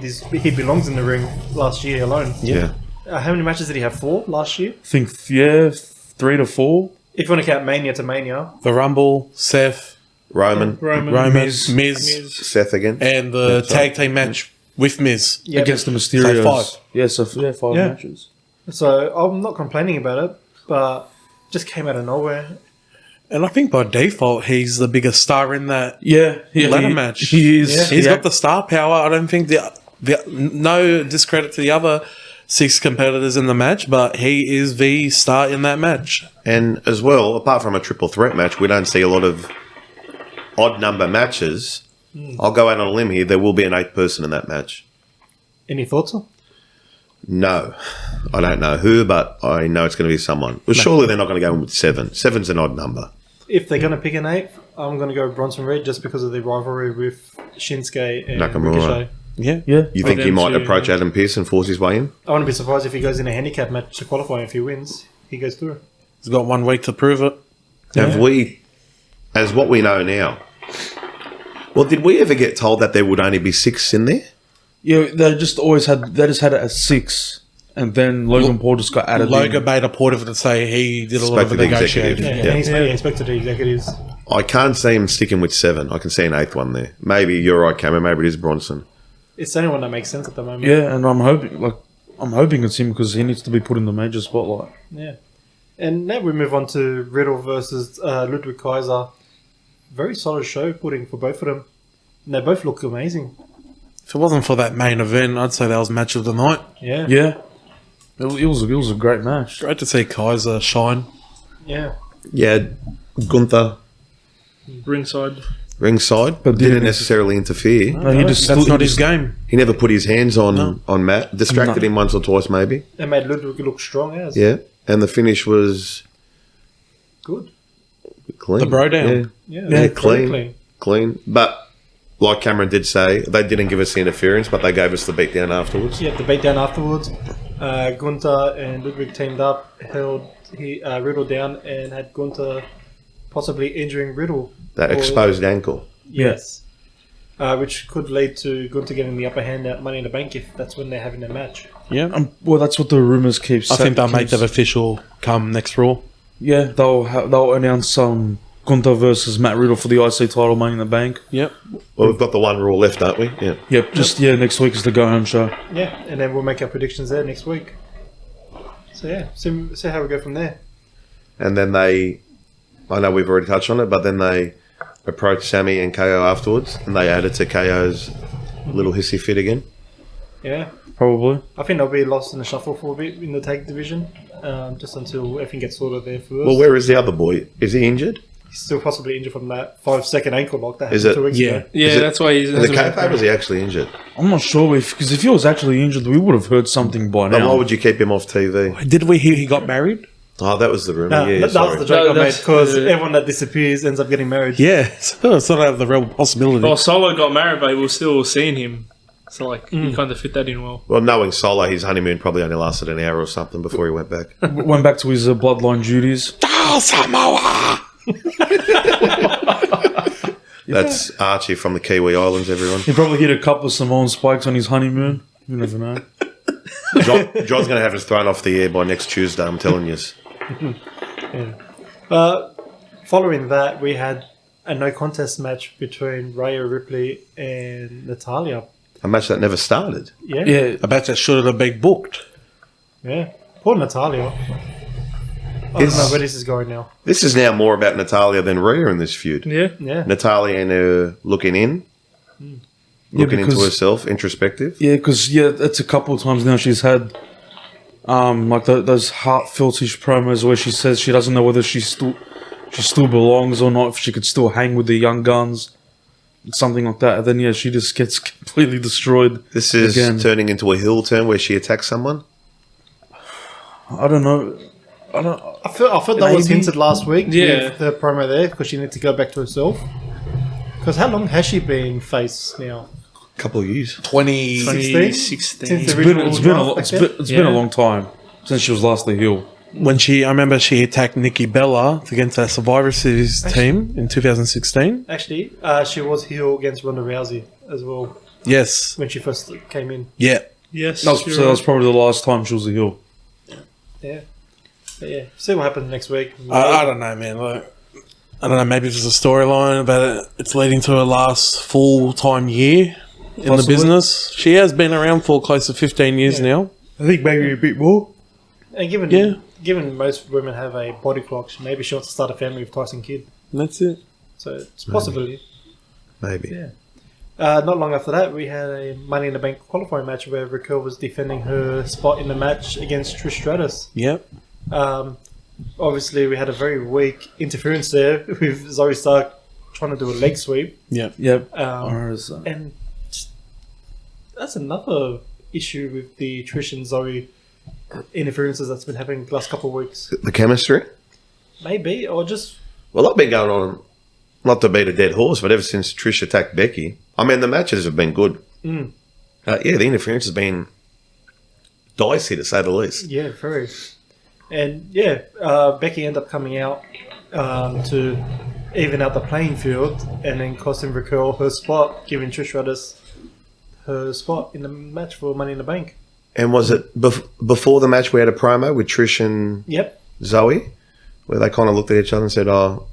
belongs in the ring last year alone. Yeah. How many matches did he have? 4 last year? I think 3 to 4. If you want to count Mania to Mania. The Rumble, Seth, Roman, Roman, Miz. Miz, Seth again. and the tag team match with Miz. Yeah, Against the Mysterios. So 5. Yeah, so 5 Yeah. matches. So I'm not complaining about it, but just came out of nowhere. And I think by default, he's the biggest star in that Yeah, ladder match. He is. Yeah. He's Yeah. got the star power. I don't think no discredit to the other 6 competitors in the match, but he is the star in that match. And as well, apart from a triple threat match, we don't see a lot of odd number matches. I'll go out on a limb here. There will be an 8th person in that match. Any thoughts? No. I don't know who, but I know it's going to be someone. Well, surely they're not going to go in with 7. 7's an odd number. If they're going to pick an 8th, I'm going to go Bronson Reed just because of the rivalry with Shinsuke and Nakamura. Ricochet. Yeah. Yeah. You think he them might too, approach Adam Pearce and force his way in? I wouldn't be surprised if he goes in a handicap match to qualify. If he wins, he goes through. He's got 1 week to prove it. Have we, as what we know now, well, did we ever get told that there would only be 6 in there? Yeah, they just had it at 6, and then Logan Paul just got added Logan in. made a point of it to say he did a lot Spoke of to the the executive. negotiating. Yeah, Yeah. he spoke to the executives. I can't see him sticking with 7. I can see an 8th one there. Maybe you're right, Cameron. Maybe it is Bronson. It's the only one that makes sense at the moment. Yeah, and I'm hoping it's him because he needs to be put in the major spotlight. Yeah. And now we move on to Riddle versus Ludwig Kaiser. Very solid show putting for both of them. And they both look amazing. If it wasn't for that main event, I'd say that was match of the night. Yeah. Yeah, it was a great match. Great to see Kaiser shine. Yeah. Yeah, Gunther. Ringside. ringside, But but didn't didn't necessarily interfere. No, he just That's stood- not he his just- game. He never put his hands on Matt. Distracted No. him once or twice, maybe. They made Ludwig look strong as. Yeah, and the finish was Good. clean. The bro down. Yeah, Yeah, Yeah, very clean. Clean. But like Cameron did say, they didn't give us the interference, but they gave us the beatdown afterwards. Yeah, the beatdown afterwards. Gunther and Ludwig teamed up, held Riddle down, and had Gunther possibly injuring Riddle. That Or- exposed ankle. Yes. Which could lead to Gunther getting the upper hand at Money in the Bank if that's when they're having their match. Yeah. Well, that's what the rumors keep I saying. think they'll make that official come next Raw. Yeah, they'll announce Gunther versus Matt Riddle for the IC title, Money in the Bank. Yep. Well, we've got the one Raw left, don't we? Yeah. Yep, next week is the go home show. Yeah, and then we'll make our predictions there next week. So yeah, see how we go from there. And then I know we've already touched on it, but then they approached Sammy and KO afterwards, and they added to KO's little hissy fit again. Yeah, Probably. I think they'll be lost in the shuffle for a bit in the tag division, just until everything gets sorted there first. Well, where is the other boy? Is he injured? He's still possibly injured from that 5-second ankle lock that Is happened it? 2 weeks Yeah. ago. Yeah, Is it- that's why he's. Is the kayfabe or is he actually injured? I'm not sure because if he was actually injured, we would have heard something by Then now. why would you keep him off TV? Did we hear he got married? Oh, that was the rumor. No, yeah, that was sorry. the joke No, I made that's- because everyone that disappears ends up getting married. Yeah. So it's not out of the realm of possibility. Well, Solo got married, but we were still seeing him. So, like, you kind of fit that in well. Well, knowing Solo, his honeymoon probably only lasted an hour or something before he went back. Went back to his bloodline duties. Oh, Samoa! That's Archie from the Kiwi Islands, everyone. He probably hit a couple of Samoan spikes on his honeymoon. You never know. John's going to have us thrown off the air by next Tuesday, I'm telling you. Following that, we had a no contest match between Rhea Ripley and Natalia. A match that never started. Yeah, Yeah, I bet that should have been booked. yeah. Poor Natalia. I don't know where this is going now. This is now more about Natalia than Rhea in this feud. Yeah. Yeah, Natalia and her looking in, looking into because- herself, introspective. yeah, because it's a couple of times now she's had like those heartfelt-ish promos where she says she doesn't know whether she still belongs or not, if she could still hang with the young guns, something like that. And then yeah, she just gets completely destroyed. This is Again. turning into a heel turn where she attacks someone. I don't know. I thought that was Maybe. hinted last week Yeah. with the promo there because she needs to go back to herself. Because how long has she been face now? A couple of years. 2016. Since the It's original been a draft lo- back it's then? been, it's been a Yeah. long time since she was last the heel. When I remember she attacked Nikki Bella against that Survivor Series team in 2016. Actually, she was heel against Ronda Rousey as well Yes. when she first came in. Yeah. Yes. That was, so that was probably the last time she was a heel. Yeah. But yeah, see what happens next week. I don't know, man. Like, I don't know. Maybe it's a storyline, but it's leading to her last full-time year in the Possibly. business. She has been around for close to 15 years now. I think maybe a bit more. And Yeah. given most women have a body clock, maybe she wants to start a family with Tyson Kidd. And that's it. So it's a possibility. Maybe. Yeah. Not long after that, we had a Money in the Bank qualifying match where Raquel was defending her spot in the match against Trish Stratus. Yep. Obviously, we had a very weak interference there with Zoe Stark trying to do a leg sweep. Yep. Yep. And just- that's another issue with the Trish and Zoe interferences that's been happening the last couple of weeks. The chemistry? Maybe, or just Well, I've been going on, not to beat a dead horse, but ever since Trish attacked Becky. I mean, the matches have been good. Yeah, the interference has been dicey, to say the least. yeah, very. And yeah, Becky ended up coming out to even out the playing field, and then costing Raquel her spot, giving Trish Stratus her spot in the match for Money in the Bank. And was it before the match we had a promo with Trish and Yep. Zoe, where they kind of looked at each other and said, oh,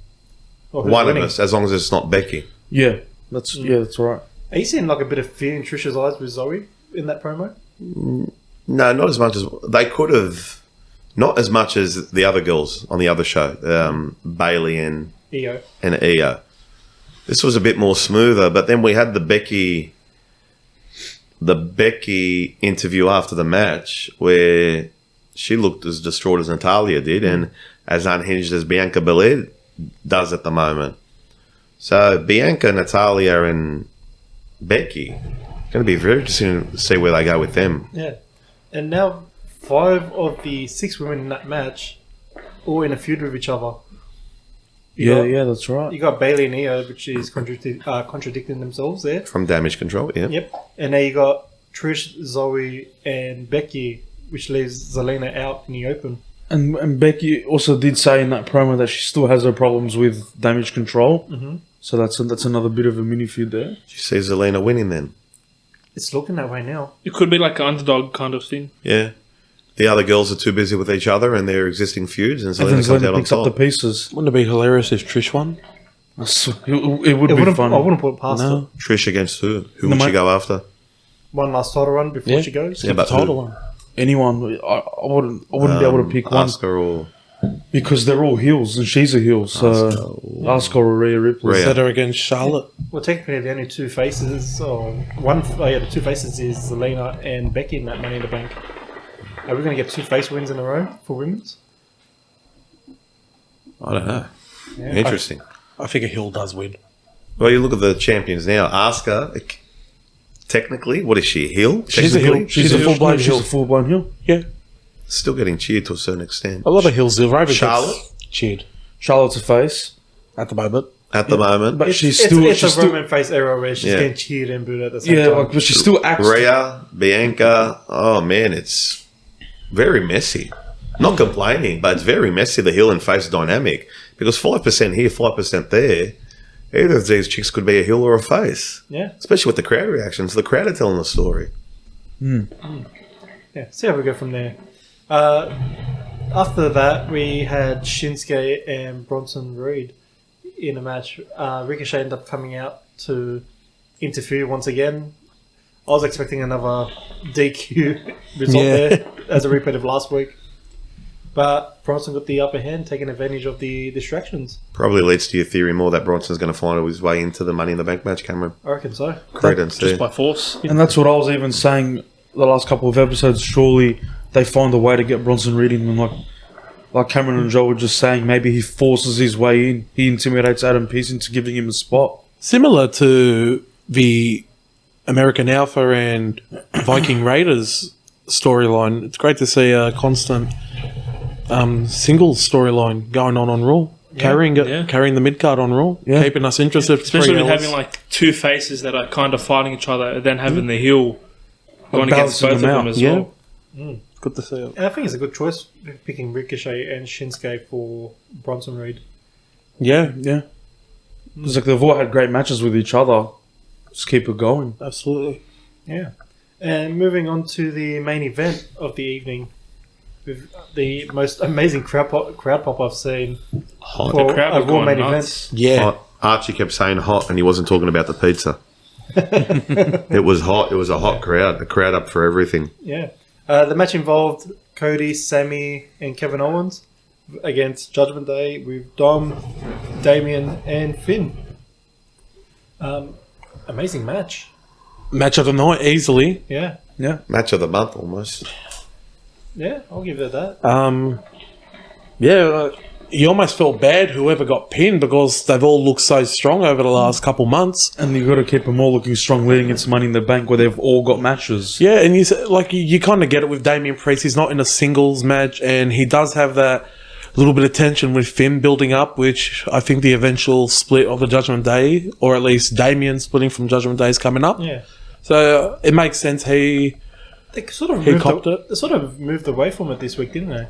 Or who's one winning. of us, as long as it's not Becky. Yeah, that's right. Are you seeing like a bit of fear in Trish's eyes with Zoe in that promo? No, not as much as they could have. Not as much as the other girls on the other show, Bailey and EO. Io. This was a bit more smoother, but then we had the Becky interview after the match where she looked as distraught as Natalia did and as unhinged as Bianca Belair does at the moment. So Bianca, Natalia, and Becky, going to be very interesting to see where they go with them. Yeah. And now 5 of the 6 women in that match all in a feud with each other. Yeah, that's right. You got Bailey and Io, which is contradicting themselves there. From Damage Control, yeah. Yep. And now you got Trish, Zoe, and Becky, which leaves Zelina out in the open. And Becky also did say in that promo that she still has her problems with Damage Control. Mm-hmm. So that's another bit of a mini feud there. She sees Zelina winning then. It's looking that way now. It could be like an underdog kind of thing. Yeah. The other girls are too busy with each other and their existing feuds, and And then Zelina comes out Zelina on picks up the top. pieces. Wouldn't it be hilarious if Trish won? It would be funny. I wouldn't put it past her. No. Trish against who? Who No, would she mate. go after? One last title run before Yeah. she goes. Yeah, but Total who? one. Anyone, I wouldn't be able to pick one Asuka or because they're all heels and she's a heel. So Asuka or Rhea Ripley. Rhea. Set her against Charlotte. Well, technically, the only 2 faces, the 2 faces is Zelina and Becky in that Money in the Bank. Are we going to get 2 face wins in a row for women's? I don't know. Yeah. Interesting. I think a heel does win. Well, you look at the champions now. Asuka, technically, what is she? A heel? She's a heel. Technically? She's a full-blown She's heel. a full-blown heel. Yeah. Still getting cheered to a certain extent. A lot of heels. Raven Charlotte? gets cheered Charlotte's a face, at the moment. At the moment. but It's, she's it's, still it's she's a still Roman face era where she's Yeah. getting cheered and booed at the same yeah, time. but she still acts. Rhea, Bianca, oh man, it's very messy. Not complaining, but it's very messy, the heel and face dynamic. Because 5% here, 5% there, either of these chicks could be a heel or a face. Yeah. Especially with the crowd reactions. The crowd are telling the story. Yeah, see how we go from there. After that, we had Shinsuke and Bronson Reed in a match. Ricochet ended up coming out to interfere once again. I was expecting another DQ result Yeah. there as a repeat of last week. But Bronson got the upper hand, taking advantage of the distractions. Probably leads to your theory more that Bronson's going to find his way into the Money in the Bank match, Cameron. I reckon so. Credence Just there. by force. And that's what I was even saying the last couple of episodes. Surely they find a way to get Bronson Reed in. And like Cameron and Joe were just saying, maybe he forces his way in. He intimidates Adam Pearce into giving him a spot. Similar to the American Alpha and Viking Raiders storyline, it's great to see a constant singles storyline going on Raw. Carrying the mid card on Raw, Yeah. keeping us interested. for Especially 3 with hours. having like 2 faces that are kind of fighting each other and then having the heel going against balancing both of them them out. as Yeah. well. Good to see it. And I think it's a good choice picking Ricochet and Shinsuke for Bronson Reed. Yeah, Yeah. Because like they've all had great matches with each other. Just keep it going. absolutely. Yeah. And moving on to the main event of the evening, with the most amazing crowd pop I've seen Hot. for The crowd a was Raw going main nuts. event. Yeah, Hot. Archie kept saying hot, and he wasn't talking about the pizza. It was hot. It was a hot crowd. A crowd up for everything. Yeah. The match involved Cody, Sammy, and Kevin Owens against Judgment Day with Dom, Damien, and Finn. Amazing match. match of the night easily. Yeah. Yeah. Match of the month, almost. Yeah, I'll give it that. You almost felt bad whoever got pinned because they've all looked so strong over the last couple months. And you got to keep them all looking strong leading into Money in the Bank where they've all got matches. Yeah, and you kind of get it with Damian Priest. He's not in a singles match, and he does have that little bit of tension with Finn building up, which I think the eventual split of the Judgment Day, or at least Damian splitting from Judgment Day, is coming up. Yeah. So it makes sense. They sort of He moved copped it. They sort of moved away from it this week, didn't they?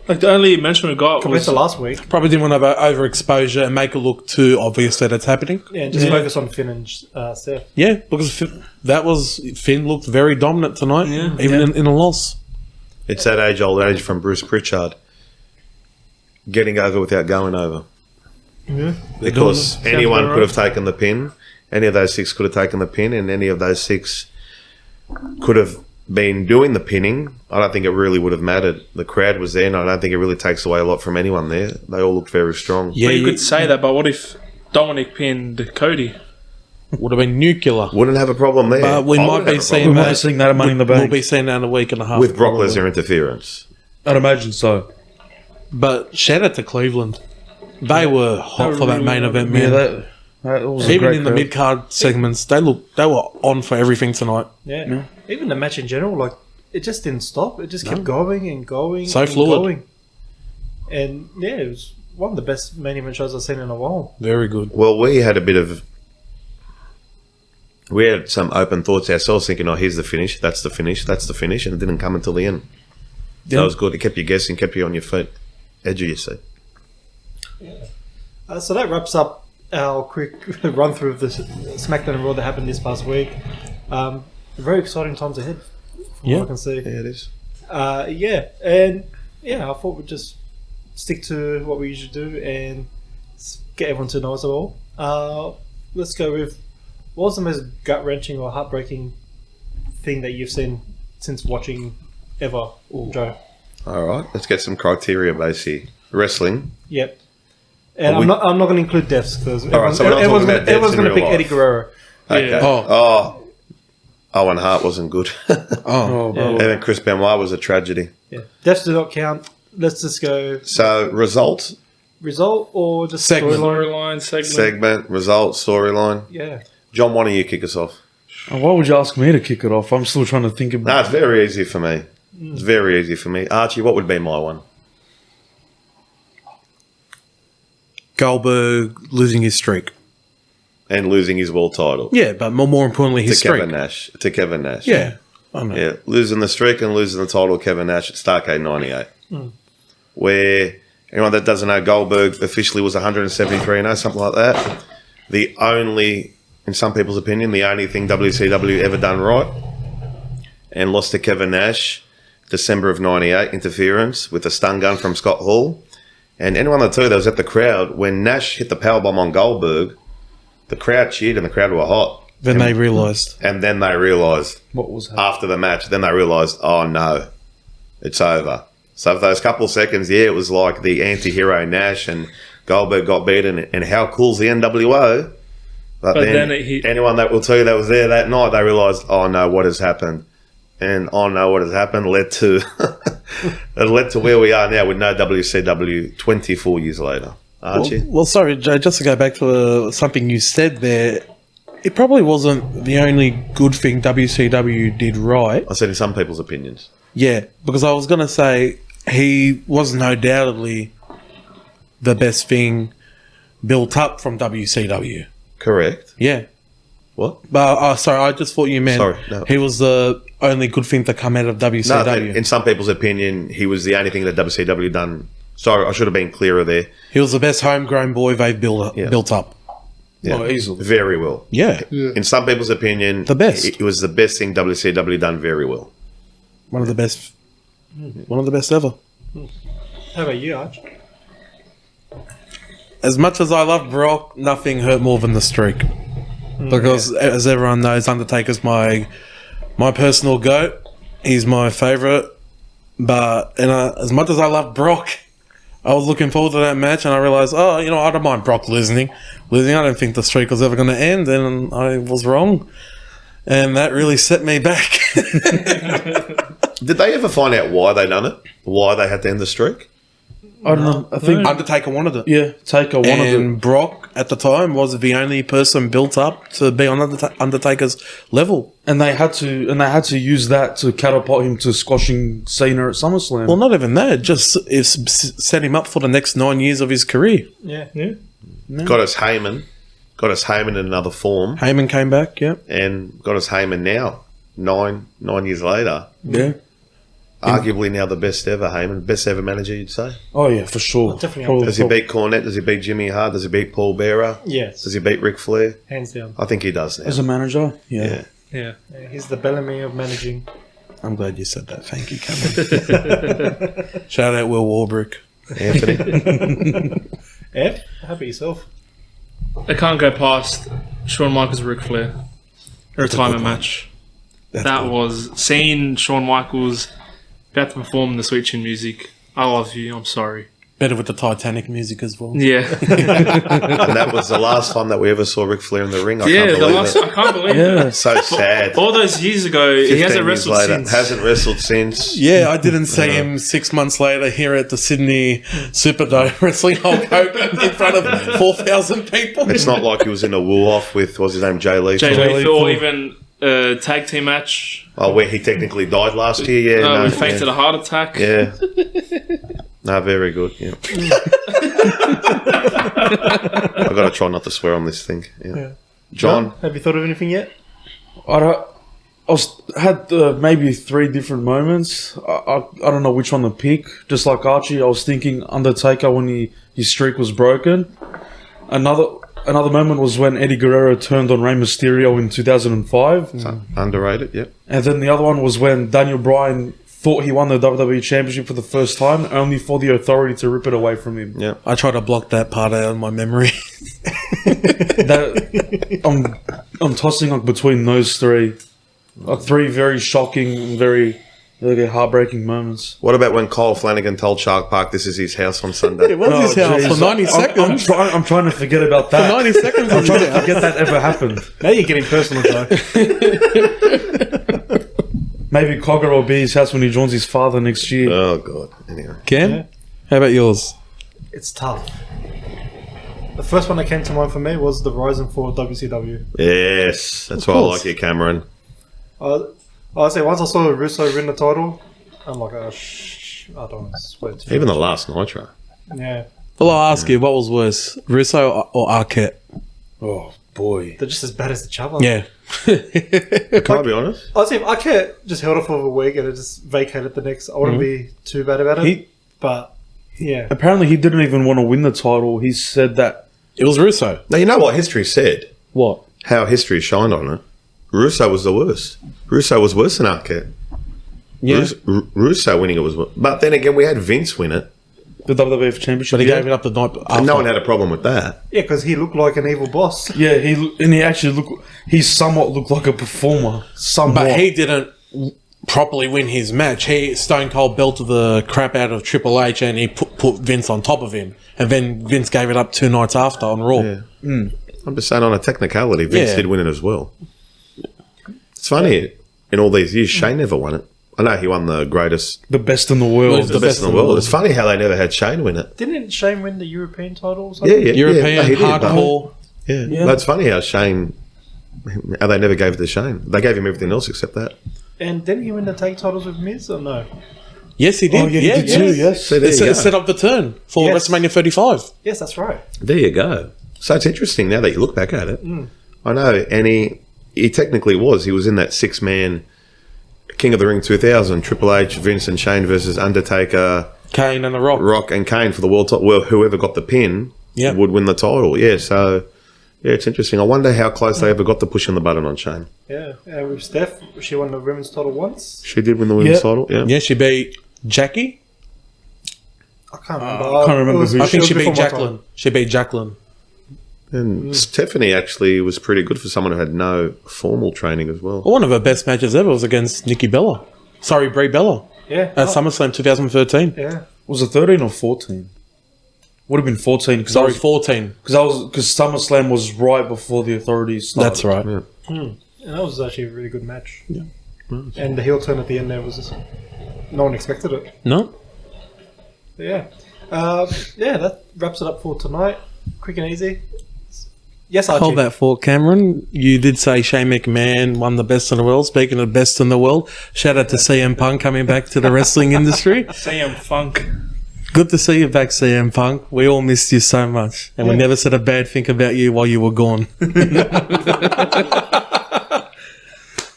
Like the only mention we got Compared was to last week. Probably didn't want to have overexposure and make it look too obvious that it's happening. Yeah, and just focus on Finn and Seth. Yeah, because Finn looked very dominant tonight, even in a loss. It's that age-old adage from Bruce Pritchard. Getting over without going over. Yeah. Because Sounds anyone about could have taken the pin. Any of those 6 could have taken the pin, and any of those 6 could have been doing the pinning. I don't think it really would have mattered. The crowd was there, and I don't think it really takes away a lot from anyone there. They all looked very strong. Yeah, but you could say that, but what if Dominic pinned Cody? would have been nuclear. Wouldn't have a problem there. But we I might wouldn't be have a seeing problem We might that. be seeing that at Money in the We'll Bank. be seeing that in a week and a half. with Brock probably. Lesnar interference. I'd imagine so. But shout out to Cleveland. They were hot for that main event, man. Yeah, It was a Even great in the crowd. mid-card segments, they were on for everything tonight. Yeah. Even the match in general, like, it just didn't stop. It just kept going and going. So and fluid. Going. And yeah, it was one of the best main event shows I've seen in a while. Very good. Well, we had some open thoughts ourselves, thinking, "Oh, here's the finish. That's the finish. That's the finish," and it didn't come until the end. Yeah. That was good. It kept you guessing, kept you on your feet, edge of your seat. So that wraps up our quick run through of the SmackDown and Raw that happened this past week. Very exciting times ahead, from what I can see. Yeah, it is. I thought we'd just stick to what we usually do and get everyone to know us all. Let's go with, what was the most gut-wrenching or heartbreaking thing that you've seen since watching ever, Joe? All right, let's get some criteria base here. Wrestling. Yep. And Well, I'm not going to include deaths because right, so we're not everyone's talking about going deaths in to real pick life. Eddie Guerrero. Okay. Yeah. Oh, Owen Hart wasn't good. Oh, Yeah. And then Chris Benoit was a tragedy. Yeah. Deaths do not count. Let's just go So, result, or just Segment. storyline. Storyline segment. segment, result, storyline. Yeah. John, why don't you kick us off? why would you ask me to kick it off? I'm still trying to think No, about it's very easy for me. It's very easy for me. Archie, what would be my one? Goldberg losing his streak. And losing his world title. Yeah, but more importantly, To his streak. Kevin Nash. Yeah, I know. Yeah, losing the streak and losing the title to Kevin Nash at Starrcade 98. Where, anyone that doesn't know, Goldberg officially was 173-0, something like that. The only, in some people's opinion, the only thing WCW ever done right. And lost to Kevin Nash, December of 98, interference with a stun gun from Scott Hall. And anyone that tell you that was at the crowd, when Nash hit the powerbomb on Goldberg, the crowd cheered and the crowd were hot. Then they realised. And then they realised, what was happening. after the match, then they realised, oh no, it's over. So for those couple of seconds, yeah, it was like the anti-hero Nash and Goldberg got beaten, and how cool's the NWO? But then then it hit. anyone that will tell you that was there that night, they realised, oh no, what has happened? And oh no, what has happened led to it led to where we are now with no WCW 24 years later. Archie? Well, sorry, Joe, just to go back to something you said there, it probably wasn't the only good thing WCW did right. I said in some people's opinions. Yeah, because I was going to say he was no doubtedly the best thing built up from WCW. Correct. Yeah. What? But sorry, I just thought you meant Sorry, no. he was the only good thing to come out of No, WCW. in some people's opinion, he was the only thing that WCW done. Sorry, I should have been clearer there. He was the best homegrown boy they've built up. Yeah, Oh, easily. very well. Yeah. In some people's opinion, The best. It was the best thing WCW done very well. One of the best ever. How about you, Arch? As much as I love Brock, nothing hurt more than the streak. Because as everyone knows, Undertaker's my personal GOAT. He's my favourite. But as much as I love Brock, I was looking forward to that match, and I realised, I don't mind Brock losing. I don't think the streak was ever going to end, and I was wrong. And that really set me back. Did they ever find out why they done it? Why they had to end the streak? I don't know. I think, Undertaker wanted it. yeah, Taker wanted And Brock, at the time, was the only person built up to be on Undertaker's level. and they had to use that to catapult him to squashing Cena at SummerSlam. Well, not even that. Just set him up for the next 9 years of his career. Yeah. Got us Heyman. Got us Heyman in another form. Heyman came back, yeah. And got us Heyman now. 9 years later. yeah. Arguably now the best ever Heyman. Best ever manager, you'd say. Oh yeah, for sure. Definitely Probably Does he beat Cornette? Does he beat Jimmy Hart? Does he beat Paul Bearer? Yes. Does he beat Ric Flair? Hands down. I think he does now. as a manager. Yeah. Yeah. Yeah. Yeah, he's the Bellamy of managing. I'm glad you said that. Thank you, Cameron. Shout out Will Warbrick. Anthony. Ed, how about yourself? I can't go past Shawn Michaels Ric Flair. A retirement match. That was seeing Shawn Michaels about to perform the Sweet Chin Music. I love you. I'm sorry. Better with the Titanic music as well. Yeah. And that was the last time that we ever saw Ric Flair in the ring. I Yeah, can't the believe last. it. I can't believe it. Yeah. So sad. All those years ago, he 15 hasn't years wrestled later. since. Hasn't wrestled since. Yeah, I didn't see him 6 months later here at the Sydney Superdome wrestling Hulk Hogan in front of 4,000 people. It's not like he was in a wool-off with, what's his name, Jay Lethal. Jay Lethal, Lethal. or even a tag team match. Oh, where he technically died last year, yeah. We no, fainted a heart attack. yeah. No, very good, yeah. I've got to try not to swear on this thing. Yeah. John? have you thought of anything yet? Had maybe 3 different moments. I don't know which one to pick. Just like Archie, I was thinking Undertaker when his streak was broken. Another moment was when Eddie Guerrero turned on Rey Mysterio in 2005. Underrated, yep. And then the other one was when Daniel Bryan thought he won the WWE Championship for the first time, only for the Authority to rip it away from him. Yeah. I try to block that part out of my memory. I'm tossing up between those 3. 3 very shocking and very heartbreaking moments. What about when Kyle Flanagan told Shark Park this is his house on Sunday? It was his house for 90 seconds. I'm trying to forget about that. 90 seconds. I'm trying to forget that ever happened. Now you're getting personal, Joe. Maybe Cogger will be his house when he joins his father next year. Oh, God. Anyway. Cam, Yeah. how about yours? It's tough. The first one that came to mind for me was the rise and fall of WCW. Yes. That's why I like you, Cameron. I say once I saw Russo win the title, I'm like, I don't want to swear too Even the much. last Nitro. Yeah, Well, I'll ask you, what was worse, Russo or Arquette? Oh, boy. they're just as bad as each other. Yeah. Can I be honest? I'd say if Arquette just held off for a week and it just vacated the next, I wouldn't be too bad about it. But yeah, Apparently, he didn't even want to win the title. He said that. It was Russo. Now, you know what history said? What? How history shined on it. Russo was the worst. Russo was worse than Arquette. Yeah. Russo winning it was worse. But then again, we had Vince win it. The WWF Championship. But he yeah. gave it up the night after. And no one had a problem with that. yeah, because he looked like an evil boss. Yeah, he actually he somewhat looked like a performer. Somewhat. But he didn't properly win his match. Stone Cold belted the crap out of Triple H and he put Vince on top of him. And then Vince gave it up 2 nights after on Raw. Yeah. I'm just saying on a technicality, Vince Yeah. did win it as well. It's funny, in all these years, Shane never won it. I know he won the greatest, the best in the world. Was the best in the world. It's funny how they never had Shane win it. Didn't Shane win the European title or Yeah, something? yeah. European, yeah. No, he did, but- hardcore. Yeah. That's funny how they never gave it to Shane. They gave him everything else except that. And didn't he win the tag titles with Miz or no? Yes, he did. Oh, yeah, he did too, yes. See, there It you go. set up the turn for Yes. WrestleMania 35. Yes, that's right. There you go. So it's interesting now that you look back at it. I know, and he technically was. He was in that 6-man King of the Ring 2000, Triple H, Vince and Shane versus Undertaker, Kane and The Rock. Rock and Kane for the world title. Well, whoever got the pin Yeah. would win the title. Yeah, so yeah, it's interesting. I wonder how close they ever got to pushing the button on Shane. Yeah, and with Steph, she won the women's title once. She did win the women's Yeah. title. Yeah. Yeah, she beat Jackie. I can't remember. I can't remember who I think it she was beat before my Jacqueline. time. She beat Jacqueline. And Stephanie actually was pretty good for someone who had no formal training as well. One of her best matches ever was against Nikki Bella. Sorry, Brie Bella. Yeah. At SummerSlam 2013. Yeah. Was it 13 or 14? Would have been 14. Sorry, 14. Because SummerSlam was right before the Authorities started. That's right. Yeah. And that was actually a really good match. Yeah. And the heel turn at the end there was just, no one expected it. No? But yeah. Yeah, that wraps it up for tonight. Quick and easy. Yes, Archie. Hold that thought, Cameron. You did say Shane McMahon won the best in the world. Speaking of best in the world, shout out to CM Punk coming back to the wrestling industry. CM Funk. Good to see you back, CM Punk. We all missed you so much. And we never said a bad thing about you while you were gone.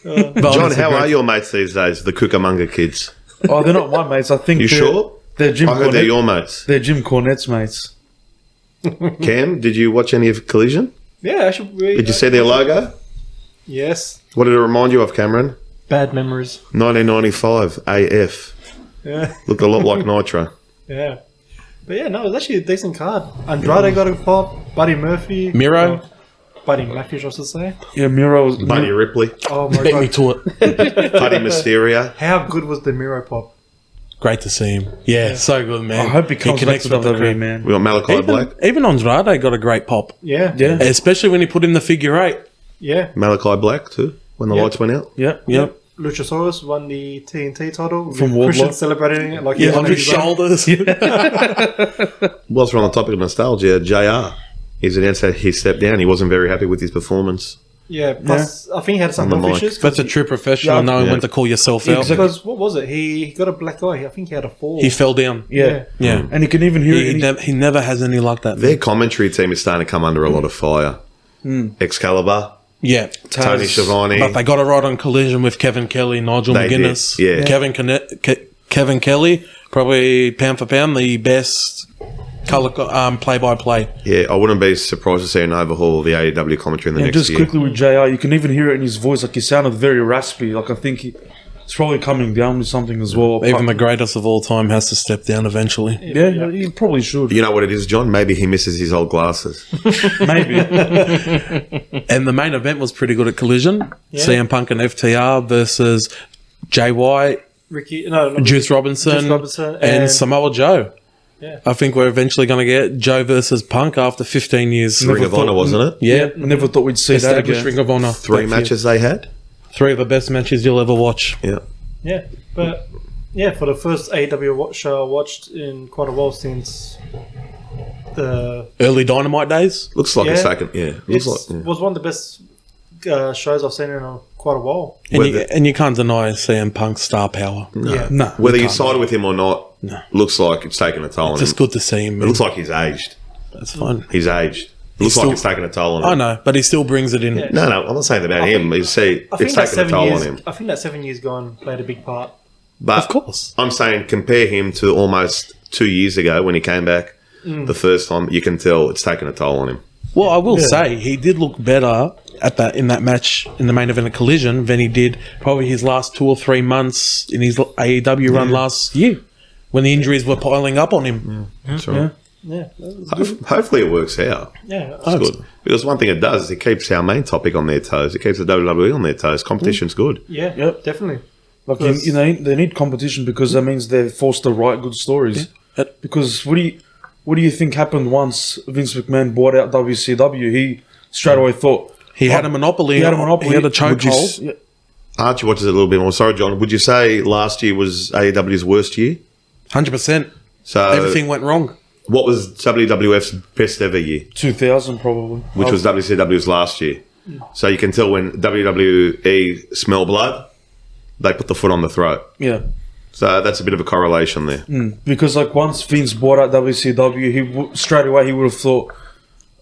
John, how are your mates these days? The Cucamonga kids. Oh, they're not my mates. I think You they're, sure? They're Jim I heard they're Cornette. your mates. They're Jim Cornette's mates. Cam, did you watch any of Collision? Yeah, actually. Did you see their logo? Yes. What did it remind you of, Cameron? Bad memories. 1995 AF. Yeah. Looked a lot like Nitro. Yeah. But yeah, no, it was actually a decent card. Andrade got a pop. Buddy Murphy. Miro? Buddy Matthews, I should say. Yeah, Miro was... Buddy Ripley. Oh my Beat me god. to it. Buddy Mysterio. How good was the Miro pop? Great to see him. Yeah, so good, man. I hope he comes back to with the WWE, crowd. man. We got Malachi Black. Even Andrade got a great pop. Yeah. Yeah. Especially when he put in the figure 8. Yeah. Malachi Black too, when the Yeah. lights went out. Yeah. Yep. Luchasaurus won the TNT title. From with Christian Wardlow. celebrating it like Yeah, he on won his his own. shoulders. Whilst we're on the topic of nostalgia, JR, he's announced that he stepped down. He wasn't very happy with his performance. Yeah, plus I think he had some On the health mic. issues. That's a true professional, Yeah. knowing Yeah. when to call yourself Yeah, out. exactly. Because what was it? He got a black eye. I think he had a fall. He fell down. Yeah. Yeah. And you can even hear it. He never has any like that. Their commentary team is starting to come under a lot of fire. Excalibur, Yeah. Tony Schiavone. But they got it right on Collision with Kevin Kelly, Nigel They McGuinness. did, yeah. Kevin Kelly, probably pound for pound, the best color play-by-play. Yeah, I wouldn't be surprised to see an overhaul of the AEW commentary in the And next just year. quickly with JR, you can even hear it in his voice. Like, he sounded very raspy. Like, I think he's probably coming down with something as well. Even the greatest of all time has to step down eventually. Yeah, he probably should. You know what it is, John? Maybe he misses his old glasses. Maybe. And the main event was pretty good at Collision. CM Punk and FTR versus Jay White, Juice Robinson, and Samoa Joe. Yeah. I think we're eventually going to get Joe versus Punk after 15 years. Ring of Honor, wasn't it? Yeah. I never thought we'd see that Established again. Ring of Honor. Three matches they had. 3 of the best matches you'll ever watch. Yeah. Yeah, but yeah, for the first AEW show I watched in quite a while since the Early Dynamite days. Looks like Yeah. it's taken. Yeah. Looks it like. Yeah. was one of the best shows I've seen in quite a while. And you can't deny CM Punk's star power. Yeah, No. Whether you side with him or not, looks like it's taken a toll on It's him. just good to see him. It Man. looks like he's aged. That's fun. He's aged. It looks like still- it's taken a toll on him. I know, but he still brings it in. Yeah. No, I'm not saying about him. It's I think that taken a toll on 7 years. him. I think that 7 years gone played a big part. But Of course. I'm saying compare him to almost 2 years ago when he came back the first time. You can tell it's taken a toll on him. Well, I will say he did look better in that match in the main event of Collision than he did probably his last 2 or 3 months in his AEW run last year when the injuries were piling up on him. That's right. Yeah, Hopefully it works out. yeah. It's good. Because one thing it does is it keeps our main topic on their toes. It keeps the WWE on their toes. Competition's good. Yeah, Yep. definitely. Like, you know, they need competition because that means they're forced to write good stories. Yeah. Because what do you think happened once Vince McMahon bought out WCW? He straight away thought He had a monopoly. He had a monopoly. He had a Would you chokehold. yeah. Archie watches it a little bit more. Sorry, John. Would you say last year was AEW's worst year? 100%. So Everything went wrong. what was WWF's best ever year? 2000 probably. Which was WCW's last year. So you can tell when WWE smell blood, they put the foot on the throat. Yeah. So that's a bit of a correlation there. Because like once Vince bought out WCW, straight away he would have thought,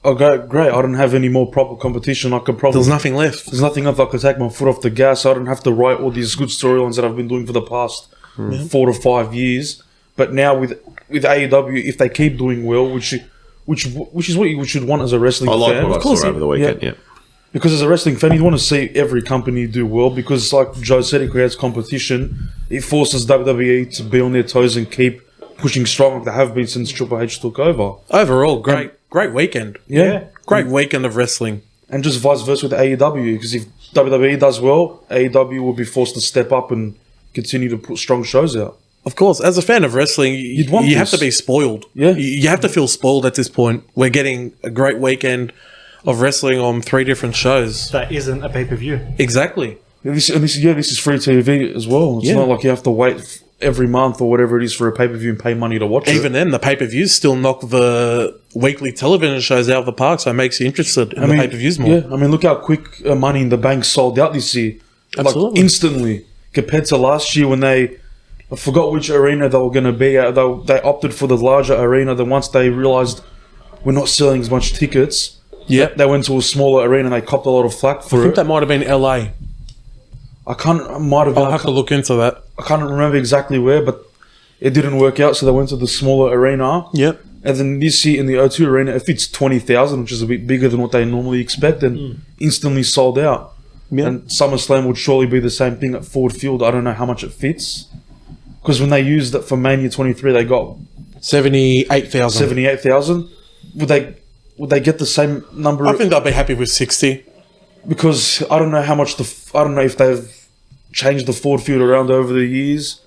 okay, great, I don't have any more proper competition. I could probably... There was nothing left. There's nothing else I could take my foot off the gas. I don't have to write all these good storylines that I've been doing for the past 4 to 5 years. But now with AEW, if they keep doing well, which is what you should want as a wrestling I like fan. what I saw over the weekend, yeah. Because as a wrestling fan, you want to see every company do well. Because like Joe said, it creates competition. It forces WWE to be on their toes and keep pushing strong like they have been since Triple H took over. Overall, great weekend. Yeah. Great weekend of wrestling. And just vice versa with AEW. Because if WWE does well, AEW will be forced to step up and continue to put strong shows out. Of course, as a fan of wrestling, you want have this. to be spoiled. Yeah. You have to feel spoiled at this point. We're getting a great weekend of wrestling on 3 different shows. That isn't a pay-per-view. Exactly. This is free TV as well. It's Yeah. not like you have to wait every month or whatever it is for a pay-per-view and pay money to watch it. Even then, the pay-per-views still knock the weekly television shows out of the park, so it makes you interested in the pay-per-views more. Yeah, I mean, look how quick Money in the Bank sold out this year. Absolutely. Like, instantly. Compared to last year when I forgot which arena they were going to be at. They opted for the larger arena. Then once they realised we're not selling as much tickets, they went to a smaller arena and they copped a lot of flack for I think it. that might have been LA. I can't to look into that. I can't remember exactly where, but it didn't work out, so they went to the smaller arena. Yep. And then this year in the O2 arena, it fits 20,000, which is a bit bigger than what they normally expect, and instantly sold out. Yeah. And SummerSlam would surely be the same thing at Ford Field. I don't know how much it fits. Because when they used it for Mania 23, they got 78,000. 78,000. Would they get the same number? I think they'll be happy with 60. Because I don't know how much I don't know if they've changed the Ford Field around over the years.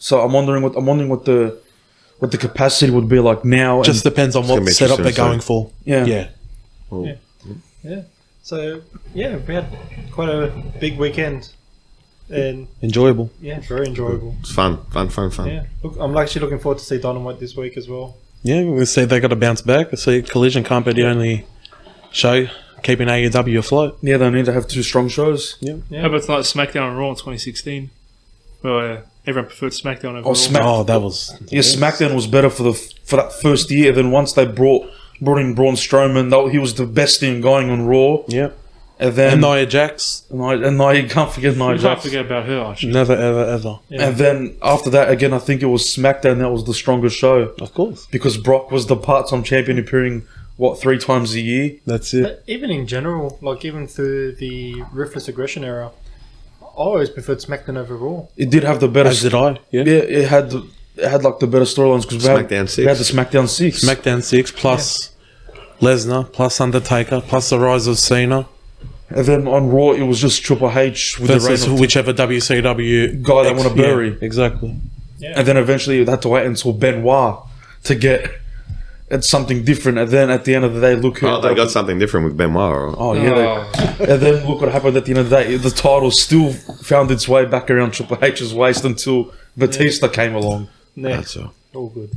So I'm wondering what the capacity would be like now. Just depends on gonna what be setup they're interesting, going for. Yeah. Yeah. Well, Yeah. So yeah, we had quite a big weekend, and Enjoyable. yeah, very enjoyable. it's fun. Yeah, look, I'm actually looking forward to see Dynamite this week as well. Yeah, we see they got to bounce back. I see Collision can't be the only show keeping AEW afloat. Yeah, they need to have 2 strong shows. Yeah. How about like SmackDown and Raw in 2016? Well, everyone preferred SmackDown over Raw. Oh, that was Yeah, SmackDown was better for that first year. Then once they brought in Braun Strowman, he was the best thing going on Raw. yeah. And then And Nia Jax, and Nia, you can't forget Nia You can't Jax. forget about her, Archie. never ever ever. Yeah. And then after that, again, I think it was SmackDown that was the strongest show Of course, because Brock was the part-time champion, appearing 3 times a year. that's it. But even in general, like even through the Ruthless Aggression era, I always preferred SmackDown over Raw. It did have the better. As did I. Yeah. Yeah, it had like the better storylines because SmackDown we had 6. the SmackDown 6. SmackDown 6 plus Lesnar plus Undertaker plus the rise of Cena And then on Raw, it was just Triple H with versus the reign of whichever WCW guy they want to bury. Yeah, exactly. And then eventually they had to wait until Benoit to get at something different. And then at the end of the day, look who. Oh, they got something different with Benoit. Oh, yeah. And then look what happened at the end of the day. The title still found its way back around Triple H's waist until Batista came along. Yeah, That's all good.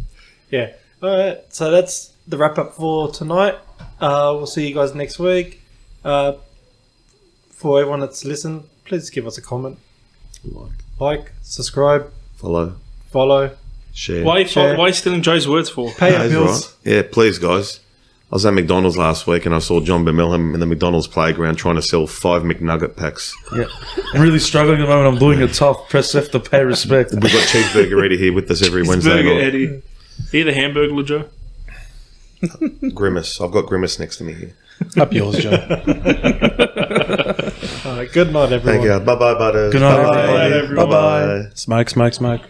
Yeah. All right. So that's the wrap up for tonight. We'll see you guys next week. For everyone that's listened, please give us a comment, like, subscribe, follow, share. Why Share. are you stealing Joe's words for? pay our That's bills. right. Yeah, please, guys. I was at McDonald's last week and I saw John Bemilham in the McDonald's playground trying to sell 5 McNugget packs. Yeah. I'm really struggling at the moment. I'm doing it tough. Press F to pay respect. We've got Cheeseburger Eddie here with us every Wednesday Burger night. Eddie. Are you the Hamburglar, Joe? Grimace. I've got Grimace next to me here. Up yours, Joe. Good night, everyone. Thank you. Bye-bye, butters. Good night, Bye-bye. everybody. Bye-bye. Bye-bye. Smoke, smoke, smoke.